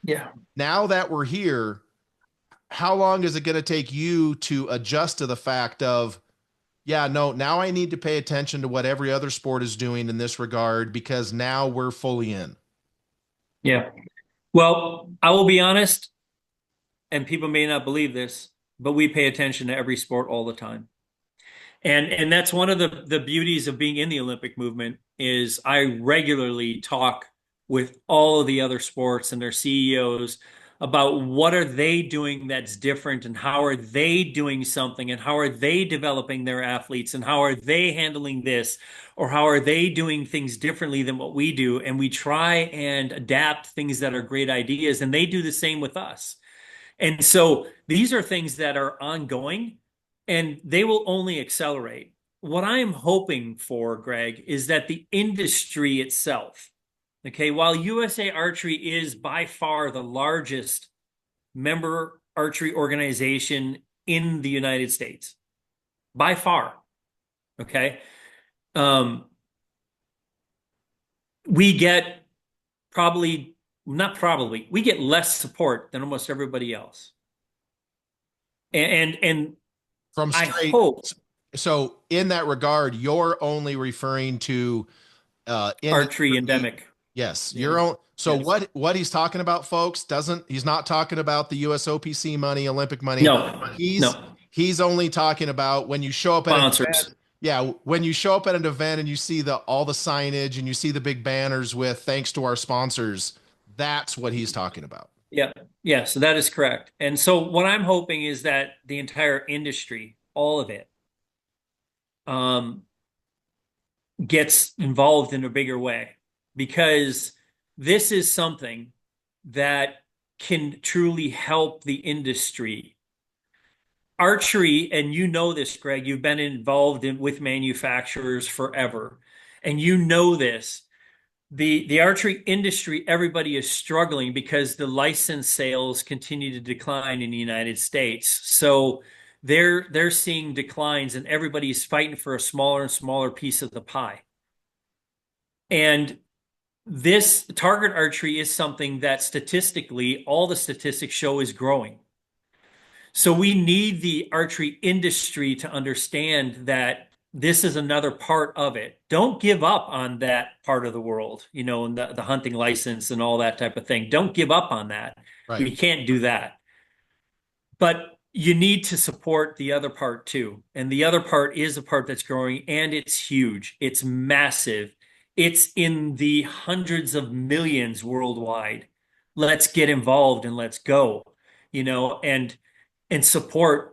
Yeah. Now that we're here, how long is it going to take you to adjust to the fact of, yeah, no, now I need to pay attention to what every other sport is doing in this regard because now we're fully in? Yeah. Well, I will be honest, and people may not believe this, but we pay attention to every sport all the time. And that's one of the beauties of being in the Olympic movement is I regularly talk with all of the other sports and their CEOs about what are they doing that's different and how are they doing something and how are they developing their athletes and how are they handling this or how are they doing things differently than what we do. And we try and adapt things that are great ideas, and they do the same with us. And so these are things that are ongoing and they will only accelerate. What I am hoping for, Greg, is that the industry itself, okay, while USA Archery is by far the largest member archery organization in the United States, by far, okay, um, we get probably, not probably, we get less support than almost everybody else. And From I straight. hope So in that regard, you're only referring to archery industry. endemic. Yes, Yeah. your own. So Yes. what he's talking about, folks, he's not talking about the USOPC money, Olympic money. No. He's No. He's only talking about when you show up at an event. Sponsors. Yeah, when you show up at an event and you see the all the signage and you see the big banners with thanks to our sponsors, that's what he's talking about. Yeah. Yeah. So that is correct. And so what I'm hoping is that the entire industry, all of it, um, gets involved in a bigger way because this is something that can truly help the industry. Archery, and you know this, Greg, you've been involved with manufacturers forever, and you know this. The archery industry, everybody is struggling because the license sales continue to decline in the United States. So they're seeing declines, and everybody's fighting for a smaller and smaller piece of the pie. And this target archery is something that statistically, all the statistics show is growing. So we need the archery industry to understand that this is another part of it. Don't give up on that part of the world, and the hunting license and all that type of thing. Don't give up on that. Right. We can't do that. But you need to support the other part too. And the other part is a part that's growing and it's huge. It's massive. It's in the hundreds of millions worldwide. Let's get involved and let's go, and support.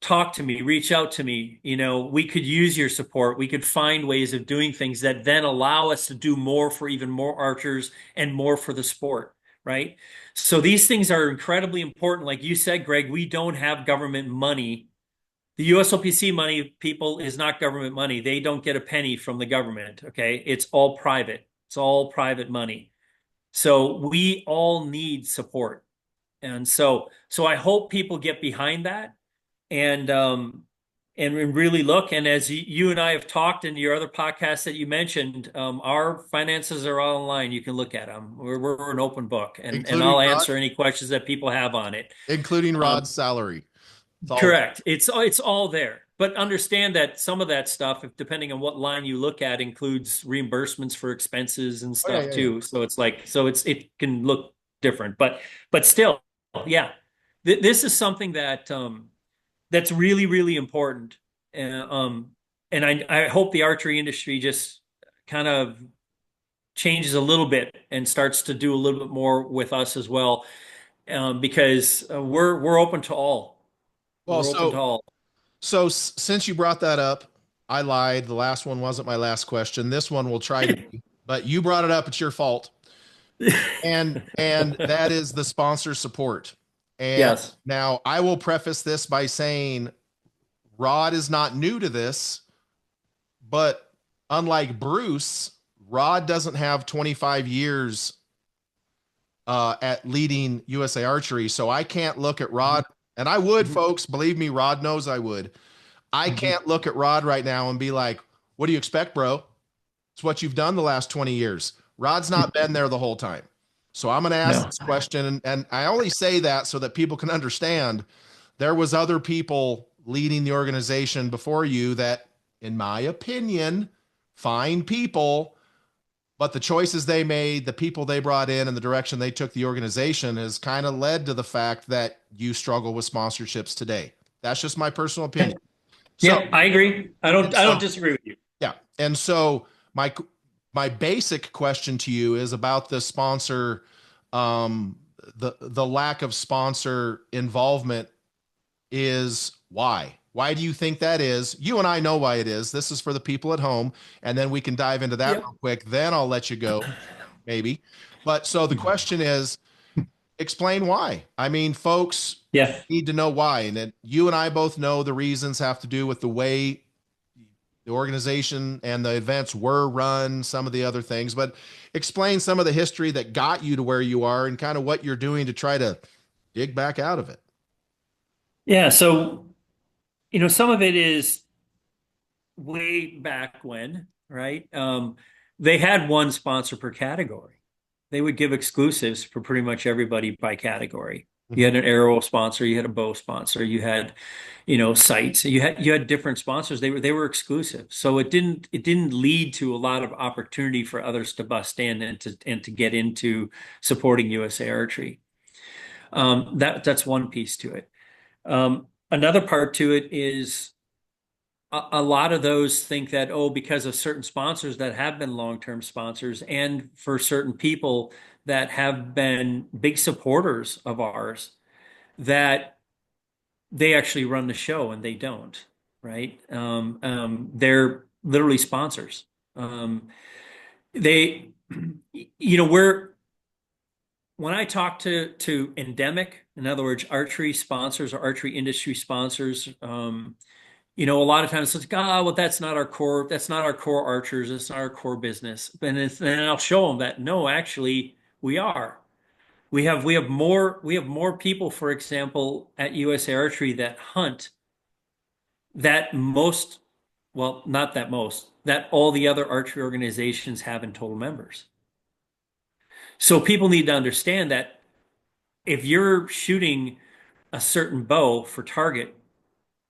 Talk to me, reach out to me. We could use your support. We could find ways of doing things that then allow us to do more for even more archers and more for the sport, right? So these things are incredibly important. Like you said, Greg, we don't have government money. The USOPC money, people, is not government money. They don't get a penny from the government. Okay. It's all private. It's all private money. So we all need support. And so I hope people get behind that and really look. And as you and I have talked in your other podcasts that you mentioned, our finances are all online. You can look at them. We're an open book, and Including I'll Rod, answer any questions that people have on it. including Um, Rod's salary. It's all Correct. It's all there. But understand that some of that stuff, if depending on what line you look at, includes reimbursements for expenses and oh yeah, stuff yeah, yeah. too. So it can look different. But still, yeah. This is something that's really, really important. And I hope the archery industry just kind of changes a little bit and starts to do a little bit more with us as well, because we're open to all. Well, We're open to so all. since you brought that up, I lied. The last one wasn't my last question. This one will try to be, but you brought it up. It's your fault. And that is the sponsor support. And Yes. now I will preface this by saying Rod is not new to this, but unlike Bruce, Rod doesn't have 25 years at leading USA Archery. So I can't look at Rod, and I would, folks, believe me, Rod knows I would. I can't look at Rod right now and be like, what do you expect, bro? It's what you've done the last 20 years. Rod's not been there the whole time. So I'm going to ask No. this question. And I only say that so that people can understand there was other people leading the organization before you that, in my opinion, fine people, but the choices they made, the people they brought in, and the direction they took the organization has kind of led to the fact that you struggle with sponsorships today. That's just my personal opinion. So, Yeah, I agree. I don't and I don't so disagree with you. yeah. And so my basic question to you is about the sponsor, the lack of sponsor involvement is why? Why do you think that is? You and I know why it is. This is for the people at home, and then we can dive into that Yep. real quick. Then I'll let you go, maybe. But so the question is, explain why. I mean, folks Yeah. need to know why, and then you and I both know the reasons have to do with the way the organization and the events were run, some of the other things, but explain some of the history that got you to where you are and kind of what you're doing to try to dig back out of it. Yeah. So, some of it is way back when, right? They had one sponsor per category. They would give exclusives for pretty much everybody by category. You Mhm. had an arrow sponsor, you had a bow sponsor, you had, sights. You had different sponsors. They were exclusive. So it didn't lead to a lot of opportunity for others to bust in and to get into supporting USA Archery. That's one piece to it. another part to it is a lot of those think that, oh, because of certain sponsors that have been long-term sponsors and for certain people that have been big supporters of ours, that they actually run the show and they don't, right? They're literally sponsors. They, we're when I talk to endemic, in other words, archery sponsors or archery industry sponsors, a lot of times it's like, well, that's not our core. That's not our core archers. It's not our core business. And I'll show them that no, actually, we are. We have more people, for example, at USA Archery that hunt that most, well, not that most, that all the other archery organizations have in total members. So people need to understand that if you're shooting a certain bow for target,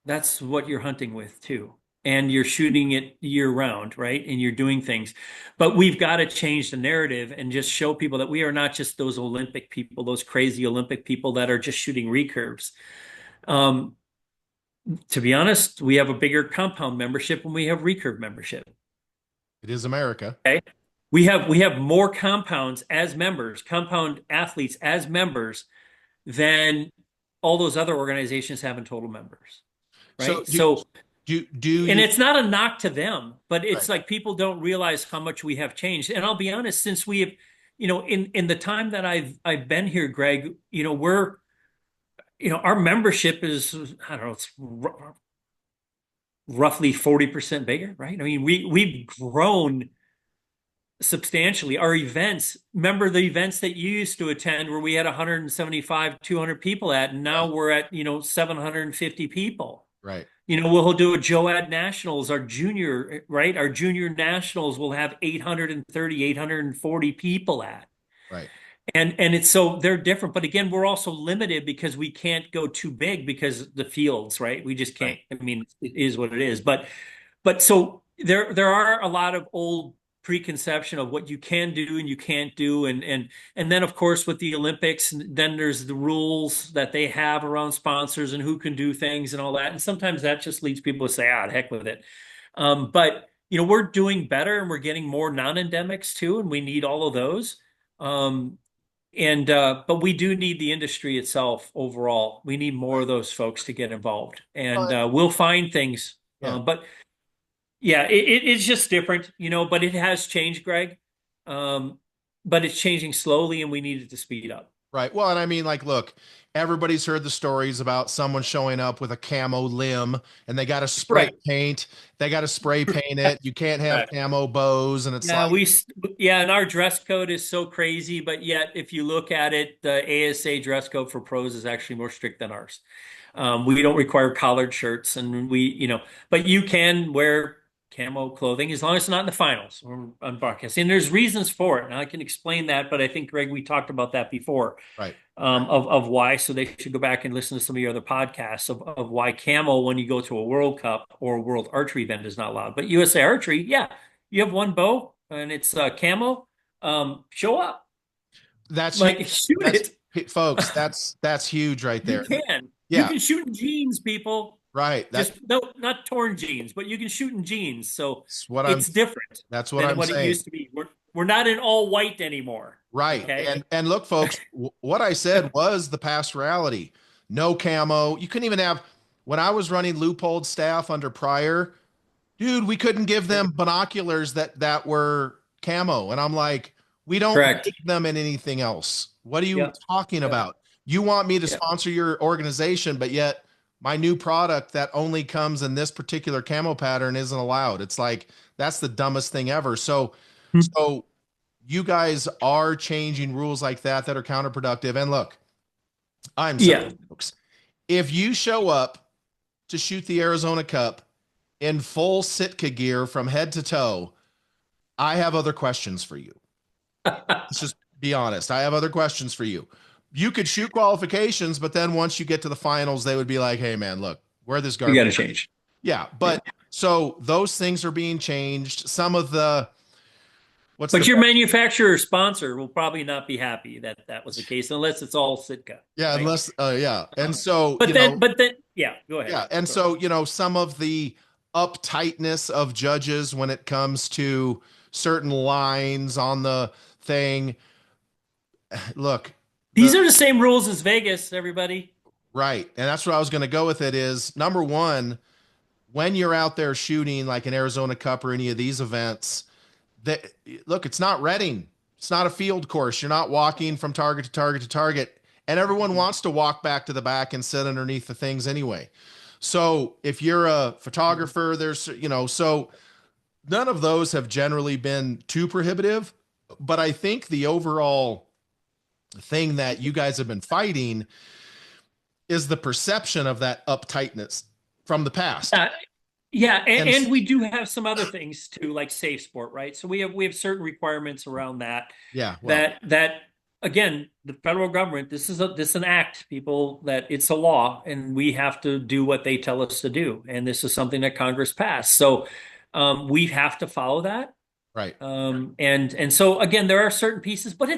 that's what you're hunting with too. And you're shooting it year round, right? And you're doing things. But we've got to change the narrative and just show people that we are not just those Olympic people, those crazy Olympic people that are just shooting recurves. Um, to be honest, we have a bigger compound membership when we have recurve membership. It is America. Okay. We have more compounds as members, compound athletes as members than all those other organizations have in total members. So Right. So, do and you it's not a knock to them, but right? it's like people don't realize how much we have changed. And I'll be honest, since we have, in the time that I've been here, Greg, our membership is, I don't know, it's roughly 40% bigger, right? I mean, we've grown substantially. Our events, remember the events that you used to attend where we had 175, 200 people at, and now Right. we're at, 750 people. Right. We'll do a Joad Nationals, our junior, right? Our junior nationals will have 830, 840 people at. Right. And it's so they're different. But again, we're also limited because we can't go too big because the fields, right? We just Right. can't. I mean, it is what it is. But so there are a lot of old preconception of what you can do and you can't do, and then of course with the Olympics, then there's the rules that they have around sponsors and who can do things and all that. And sometimes that just leads people to say, ah, heck with it. But we're doing better and we're getting more non-endemics too, and we need all of those. And but we do need the industry itself overall. We need more of those folks to get involved, and Well, we'll find things. yeah. But yeah, it's just different, but it has changed, Greg. Um, but it's changing slowly, and we need it to speed up. Right. Well, and I mean, like, look, everybody's heard the stories about someone showing up with a camo limb and they got to spray Right. paint. They got to spray paint it. You can't have Correct. camo bows. And it's Yeah, like, and our dress code is so crazy, but yet if you look at it, the ASA dress code for pros is actually more strict than ours. We don't require collared shirts, and but you can wear camo clothing as long as it's not in the finals or on broadcast. And there's reasons for it, and I can explain that. But I think, Greg, we talked about that before, right. of why. So they should go back and listen to some of your other podcasts of why camo, when you go to a World Cup or a World Archery event, is not allowed. But USA Archery, yeah, you have one bow and it's camo. Show up, That's huge. like shoot That's it. folks. That's huge right You there. can. You Yeah. can shoot in jeans, people. Right. Just no, not torn jeans, but you can shoot in jeans. So That's what I'm, it's different that's what than I'm what it saying. used to be. We're not in all white anymore. Right. Okay. And look, folks, what I said was the past reality. No camo. You couldn't even have, when I was running Loophole staff under Pryor, dude, we couldn't give them binoculars that were camo. And I'm like, we don't Correct. make them in anything else. What are you Yep. talking Yep. about? You want me to Yep. sponsor your organization, but yet my new product that only comes in this particular camo pattern isn't allowed. It's like, that's the dumbest thing ever. So you guys are changing rules like that are counterproductive. And look, I'm sorry, Yeah. folks. If you show up to shoot the Arizona Cup in full Sitka gear from head to toe, I have other questions for you. Let's just be honest. I have other questions for you. You could shoot qualifications, but then once you get to the finals, they would be like, hey, man, look, wear this We got garbage. to change. Yeah. But so those things are being changed. Some of the What's the But your best? manufacturer or sponsor will probably not be happy that that was the case unless it's all Sitka, Yeah, right? unless yeah. And so, But then, yeah, go ahead. yeah, and Sorry. so, some of the uptightness of judges when it comes to certain lines on the thing. Look, These the are the same rules as Vegas, everybody. right, and that's what I was going to go with. It is number one, when you're out there shooting like an Arizona Cup or any of these events, that look, it's not Reading. It's not a field course. You're not walking from target to target to target. And everyone Mhm. wants to walk back to the back and sit underneath the things anyway. So if you're a photographer, there's, so none of those have generally been too prohibitive. But I think the overall thing that you guys have been fighting is the perception of that uptightness from the past. Uh, yeah, And and we do have some other things too, like safe sport, right? So we have certain requirements around that. yeah, well, That again, the federal government, this is an act, people, that it's a law, and we have to do what they tell us to do. And this is something that Congress passed. So we have to follow that. right. And so again, there are certain pieces, but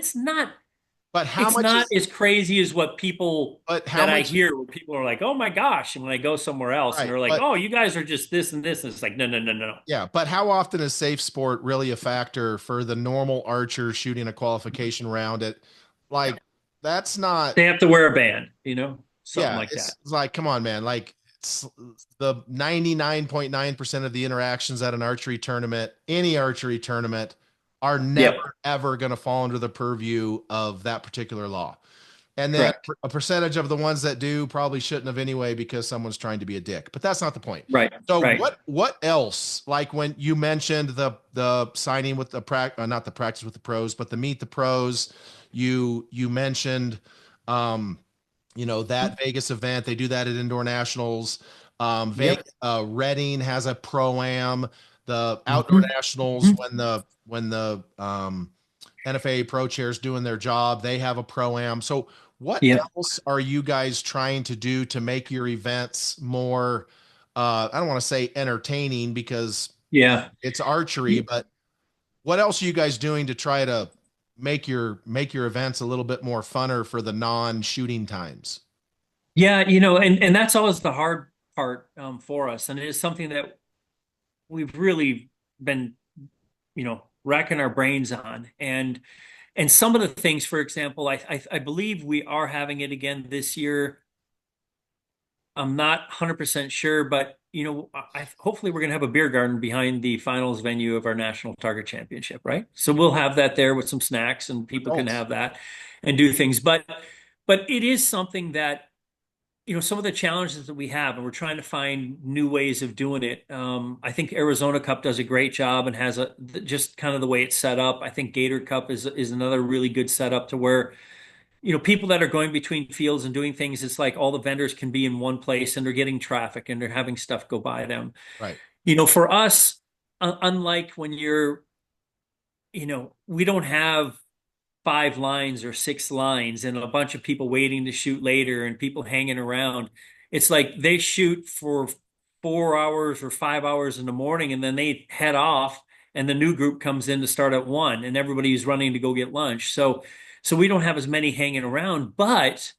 But how it's much not is, as crazy as what people but how that I much, hear where people are like, oh my gosh. And when I go somewhere else and right. they're like, But oh, you guys are just this and this. And it's like, no, no, no, no, no. yeah, but how often is safe sport really a factor for the normal archer shooting a qualification round at like that's not They have to wear a band, something yeah, like that. it's like come on man, like it's the 99.9% of the interactions at an archery tournament, any archery tournament are Yep. never ever going to fall under the purview of that particular law. And then Correct. a percentage of the ones that do probably shouldn't have anyway because someone's trying to be a dick. But that's not the point. Right. So Right. what else? Like when you mentioned the signing with the not the practice with the pros, but the meet the pros. You mentioned that Vegas event. They do that at indoor nationals. Yep. Reading has a pro am. The outdoor Mhm. nationals Mhm. when the NFA pro chairs doing their job, they have a pro am. So what Yep. else are you guys trying to do to make your events more? I don't want to say entertaining because Yeah. it's archery, but what else are you guys doing to try to make your events a little bit more funner for the non-shooting times? Yeah, and that's always the hard part for us. And it is something that we've really been, racking our brains on. And some of the things, for example, I believe we are having it again this year. I'm not 100% sure, but hopefully we're going to have a beer garden behind the finals venue of our national target championship, right? So we'll have that there with some snacks and people can Adults, have that and do things. But it is something that, some of the challenges that we have, and we're trying to find new ways of doing it. I think Arizona Cup does a great job and has just kind of the way it's set up. I think Gator Cup is another really good setup to where people that are going between fields and doing things, it's like all the vendors can be in one place and they're getting traffic and they're having stuff go by them. right, For us, unlike when we don't have five lines or six lines and a bunch of people waiting to shoot later and people hanging around. It's like they shoot for 4 hours or 5 hours in the morning and then they head off and the new group comes in to start at 1 and everybody's running to go get lunch. So we don't have as many hanging around, but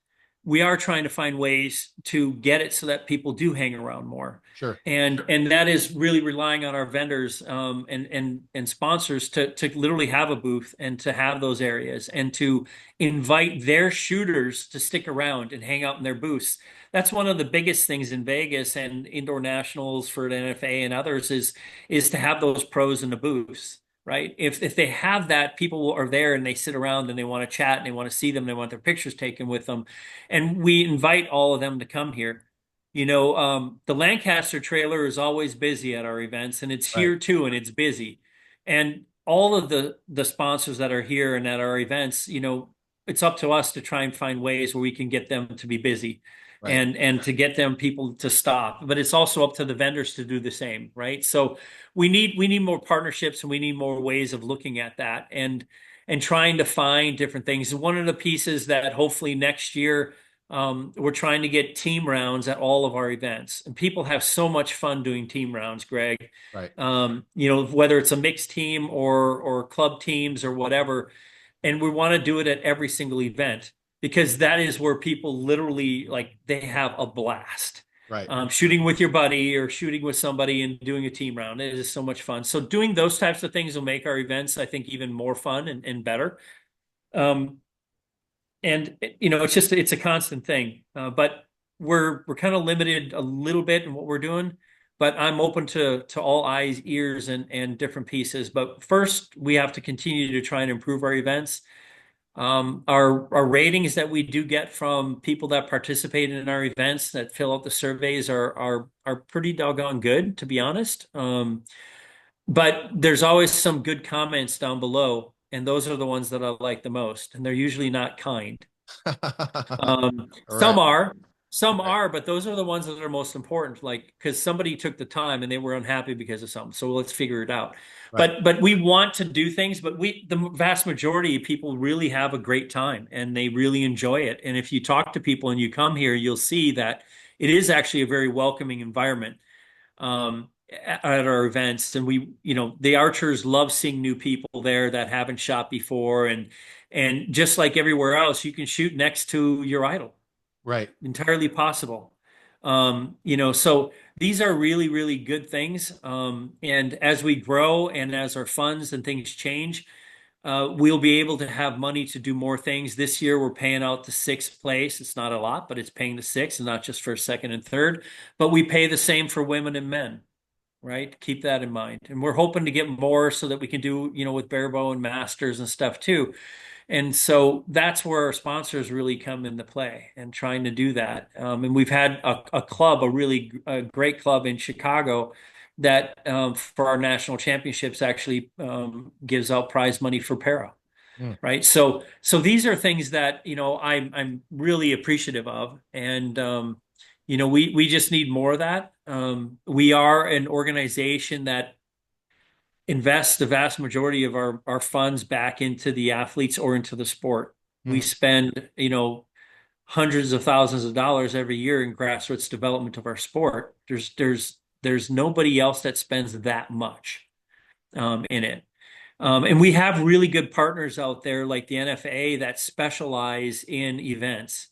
we are trying to find ways to get it so that people do hang around more. sure, And that is really relying on our vendors and sponsors to literally have a booth and to have those areas and to invite their shooters to stick around and hang out in their booths. That's one of the biggest things in Vegas and indoor nationals for the NFA and others is to have those pros in the booths, right? If they have that, people are there and they sit around and they want to chat and they want to see them, they want their pictures taken with them, and we invite all of them to come here. The Lancaster trailer is always busy at our events, and it's right, here too, and it's busy. And all of the sponsors that are here and at our events, it's up to us to try and find ways where we can get them to be busy right. and to get them people to stop. But it's also up to the vendors to do the same, right? So we need more partnerships and we need more ways of looking at that, and trying to find different things. And one of the pieces that hopefully next year, we'll be able to do is, is to have those pros in the booths, right? If they have that, people are there and they sit around and they want to chat and they want their pictures taken with them. And we invite all of them to come here. we're trying to get team rounds at all of our events. And people have so much fun doing team rounds, Greg. Right. Whether it's a mixed team or club teams or whatever. And we want to do it at every single event because that is where people literally like they have a blast. Right. Shooting with your buddy or shooting with somebody and doing a team round. It is so much fun. So doing those types of things will make our events, I think, even more fun and better. Um, it's a constant thing. But we're kind of limited a little bit in what we're doing. But I'm open to all eyes, ears, and different pieces. But first, we have to continue to try and improve our events. Our ratings that we do get from people that participate in our events that fill out the surveys are pretty doggone good, to be honest. But there's always some good comments down below, and those are the ones that I like the most, and they're usually not kind. Some Right. are, some Right. are, but those are the ones that are most important, like because somebody took the time and they were unhappy because of something. So let's figure it out. Right. But we want to do things, but the vast majority of people really have a great time and they really enjoy it. And if you talk to people and you come here, you'll see that it is actually a very welcoming environment at our events. And the archers love seeing new people there that haven't shot before. And just like everywhere else, you can shoot next to your idol. Right. Entirely possible. So these are really, really good things. And as we grow and as our funds and things change, we'll be able to have money to do more things. This year, we're paying out the sixth place. It's not a lot, but it's paying the sixth and not just for second and third. But we pay the same for women and men, right? Keep that in mind. And we're hoping to get more so that we can do, with barebow and masters and stuff too. And so that's where our sponsors really come into play and trying to do that. And we've had a club, a great club in Chicago that for our national championships actually gives out prize money for para, Mm. right? So these are things that, I'm really appreciative of. And, we just need more of that. We are an organization that invest the vast majority of our funds back into the athletes or into the sport. We Mhm. spend, hundreds of thousands of dollars every year in grassroots development of our sport. There's nobody else that spends that much in it. And we have really good partners out there like the NFA that specialize in events.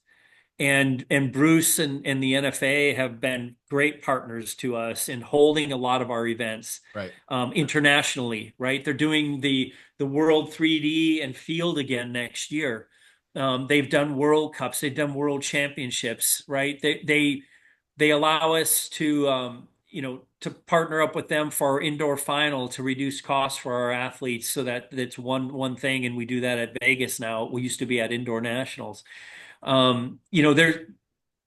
And Bruce and the NFA have been great partners to us in holding a lot of our events Right. internationally, right? They're doing the World 3D and Field again next year. They've done World Cups, they've done World Championships, right? They allow us to partner up with them for our indoor final to reduce costs for our athletes, so that it's one thing, and we do that at Vegas now. We used to be at Indoor Nationals. Um, you know, there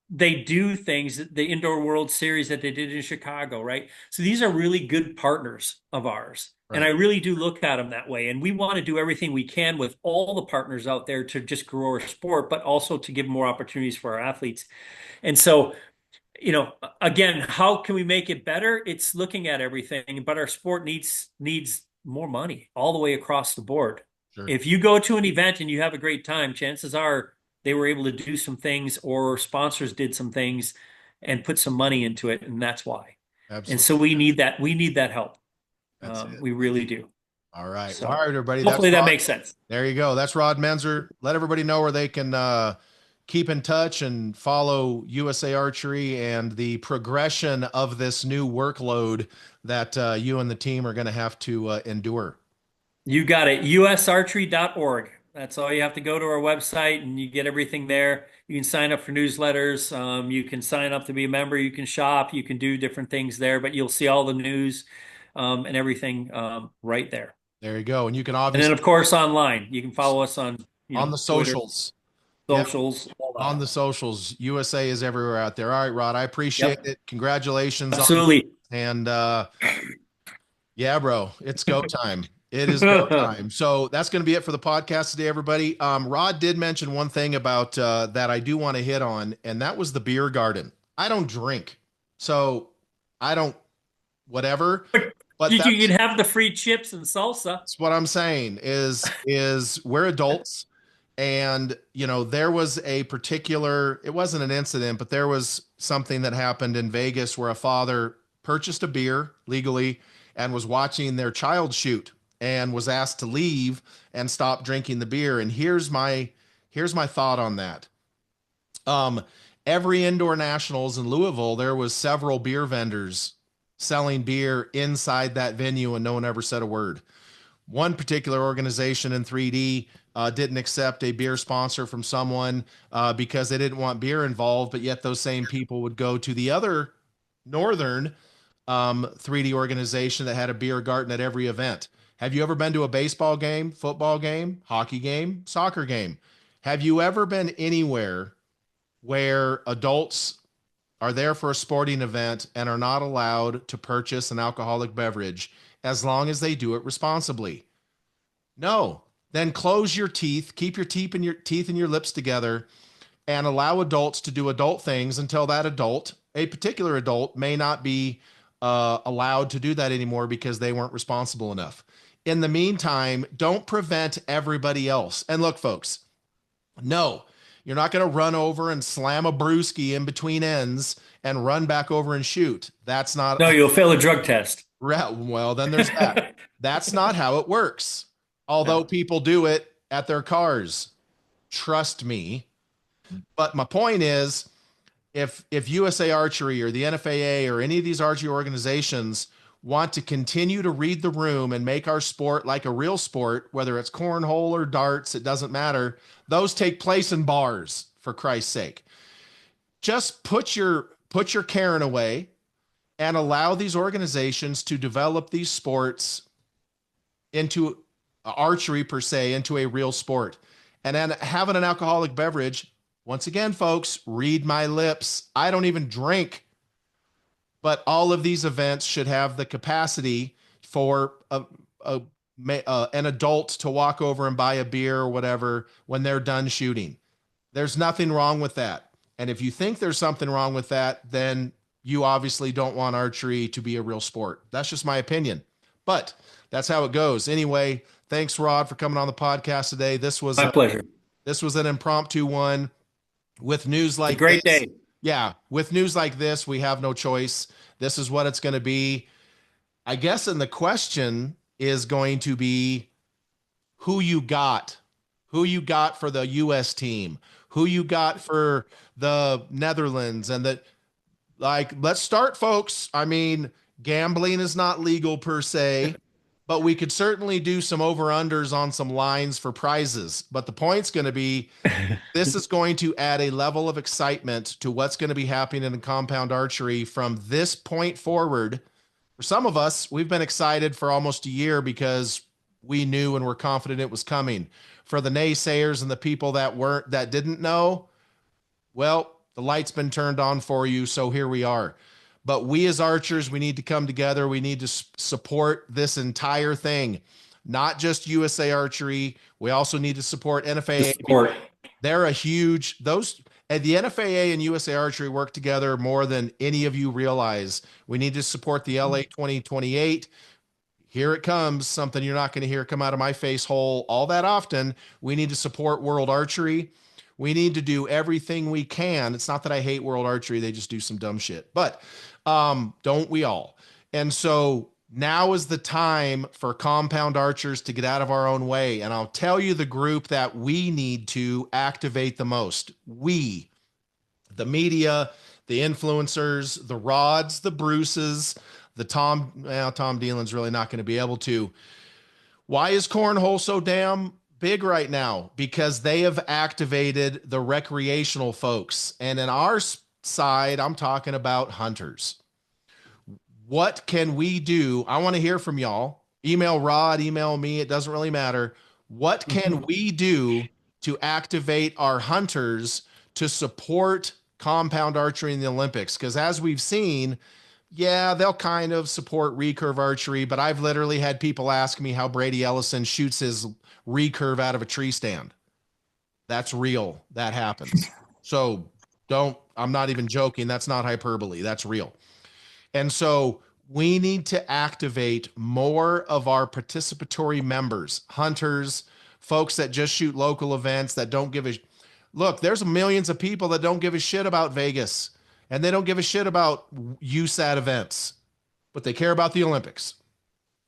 they do things, the Indoor World Series that they did in Chicago, right? So these are really good partners of ours. And I Right. really do look at them that way. And we want to do everything we can with all the partners out there to just grow our sport, but also to give more opportunities for our athletes. And so, again, how can we make it better? It's looking at everything, but our sport needs more money all the way across the board. Sure. If you go to an event and you have a great time, chances are they were able to do some things or sponsors did some things and put some money into it, and that's why. And Absolutely. so we need that. We need that help. That's it. We really do. All right. Well, all So right, everybody. That's hopefully that Rod. makes sense. There you go. That's Rod Menzer. Let everybody know where they can keep in touch and follow USA Archery and the progression of this new workload that you and the team are going to have to endure. You got it. usarchery.org. That's all you have to go to our website and you get everything there. You can sign up for newsletters. You can sign up to be a member. You can shop. You can do different things there, but you'll see all the news and everything right there. There you go. And you can And then, obviously of course, online. You can follow us on, on the Twitter, socials. Yeah, socials, all on that. the socials. USA is everywhere out there. All right, Rod, I appreciate Yep, it. Congratulations on absolutely. and yeah, bro, it's go time. It is go time. So that's going to be it for the podcast today, everybody. Rod did mention one thing about that I do want to hit on, and that was the beer garden. I don't drink, so I don't whatever. But You can have the free chips and salsa. that's what I'm saying is we're adults And, there was a particular, it wasn't an incident, but there was something that happened in Vegas where a father purchased a beer legally and was watching their child shoot and was asked to leave and stop drinking the beer. And here's my thought on that. Um, every indoor nationals in Louisville, there was several beer vendors selling beer inside that venue, and no one ever said a word. One particular organization in 3D didn't accept a beer sponsor from someone because they didn't want beer involved, but yet those same people would go to the other northern 3D organization that had a beer garden at every event. Have you ever been to a baseball game, football game, hockey game, soccer game? Have you ever been anywhere where adults are there for a sporting event and are not allowed to purchase an alcoholic beverage as long as they do it responsibly? No. Then close your teeth, keep your teeth and your lips together, and allow adults to do adult things until that adult, a particular adult, may not be allowed to do that anymore because they weren't responsible enough. In the meantime, don't prevent everybody else. And look, folks, no, you're not going to run over and slam a brewski in between ends and run back over and shoot. That's not. No, you'll fail a drug test. Well, then there's that. That's not how it works. Although No. people do it at their cars. Trust me. But my point is, if USA Archery or the NFAA or any of these archery organizations want to continue to read the room and make our sport like a real sport, whether it's cornhole or darts, it doesn't matter. Those take place in bars, for Christ's sake. Just put your Karen away and allow these organizations to develop these sports into archery per se, into a real sport. And then having an alcoholic beverage, once again, folks, read my lips. I don't even drink, but all of these events should have the capacity for an adult to walk over and buy a beer or whatever when they're done shooting. There's nothing wrong with that. And if you think there's something wrong with that, then you obviously don't want archery to be a real sport. That's just my opinion. But that's how it goes. Anyway, thanks, Rod, for coming on the podcast today. This was My pleasure. This was an impromptu one with news like A great this. day. Yeah, with news like this, we have no choice. This is what it's going to be. I guess, and the question is going to be who you got for the U.S. team, who you got for the Netherlands, and let's start, folks. I mean, gambling is not legal per se, but we could certainly do some over-unders on some lines for prizes. But the point's going to be, this is going to add a level of excitement to what's going to be happening in compound archery from this point forward. For some of us, we've been excited for almost a year because we knew and were confident it was coming. For the naysayers and the people that didn't know, well, the light's been turned on for you, so here we are. But we as archers, we need to come together. We need to support this entire thing, not just USA Archery. We also need to support NFAA. Support. They're and the NFAA and USA Archery work together more than any of you realize. We need to support the LA28. Here it comes, something you're not going to hear come out of my face hole all that often. We need to support World Archery. We need to do everything we can. It's not that I hate World Archery. They just do some dumb shit. But don't we all? And so now is the time for compound archers to get out of our own way. And I'll tell you the group that we need to activate the most. We, the media, the influencers, the Rods, the Bruces, the Tom Dielen's really not going to be able to. Why is cornhole so damn big right now? Because they have activated the recreational folks. And in our side, I'm talking about hunters. What can we do? I want to hear from y'all. Email Rod, email me. It doesn't really matter. What can we do to activate our hunters to support compound archery in the Olympics? Because as we've seen, yeah, they'll kind of support recurve archery, but I've literally had people ask me how Brady Ellison shoots his recurve out of a tree stand. That's real. That happens. So I'm not even joking. That's not hyperbole. That's real. And so we need to activate more of our participatory members, hunters, folks that just shoot local events that don't give a look. There's millions of people that don't give a shit about Vegas, and they don't give a shit about USAT events, but they care about the Olympics.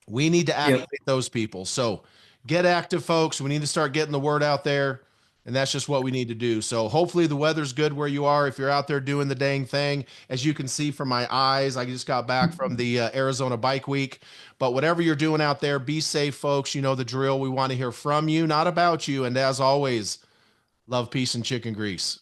We need to Yep. activate those people. So get active, folks. We need to start getting the word out there. And that's just what we need to do. So hopefully the weather's good where you are. If you're out there doing the dang thing, as you can see from my eyes, I just got back from the Arizona Bike Week. But whatever you're doing out there, be safe, folks. You know the drill. We want to hear from you, not about you. And as always, love, peace, and chicken grease.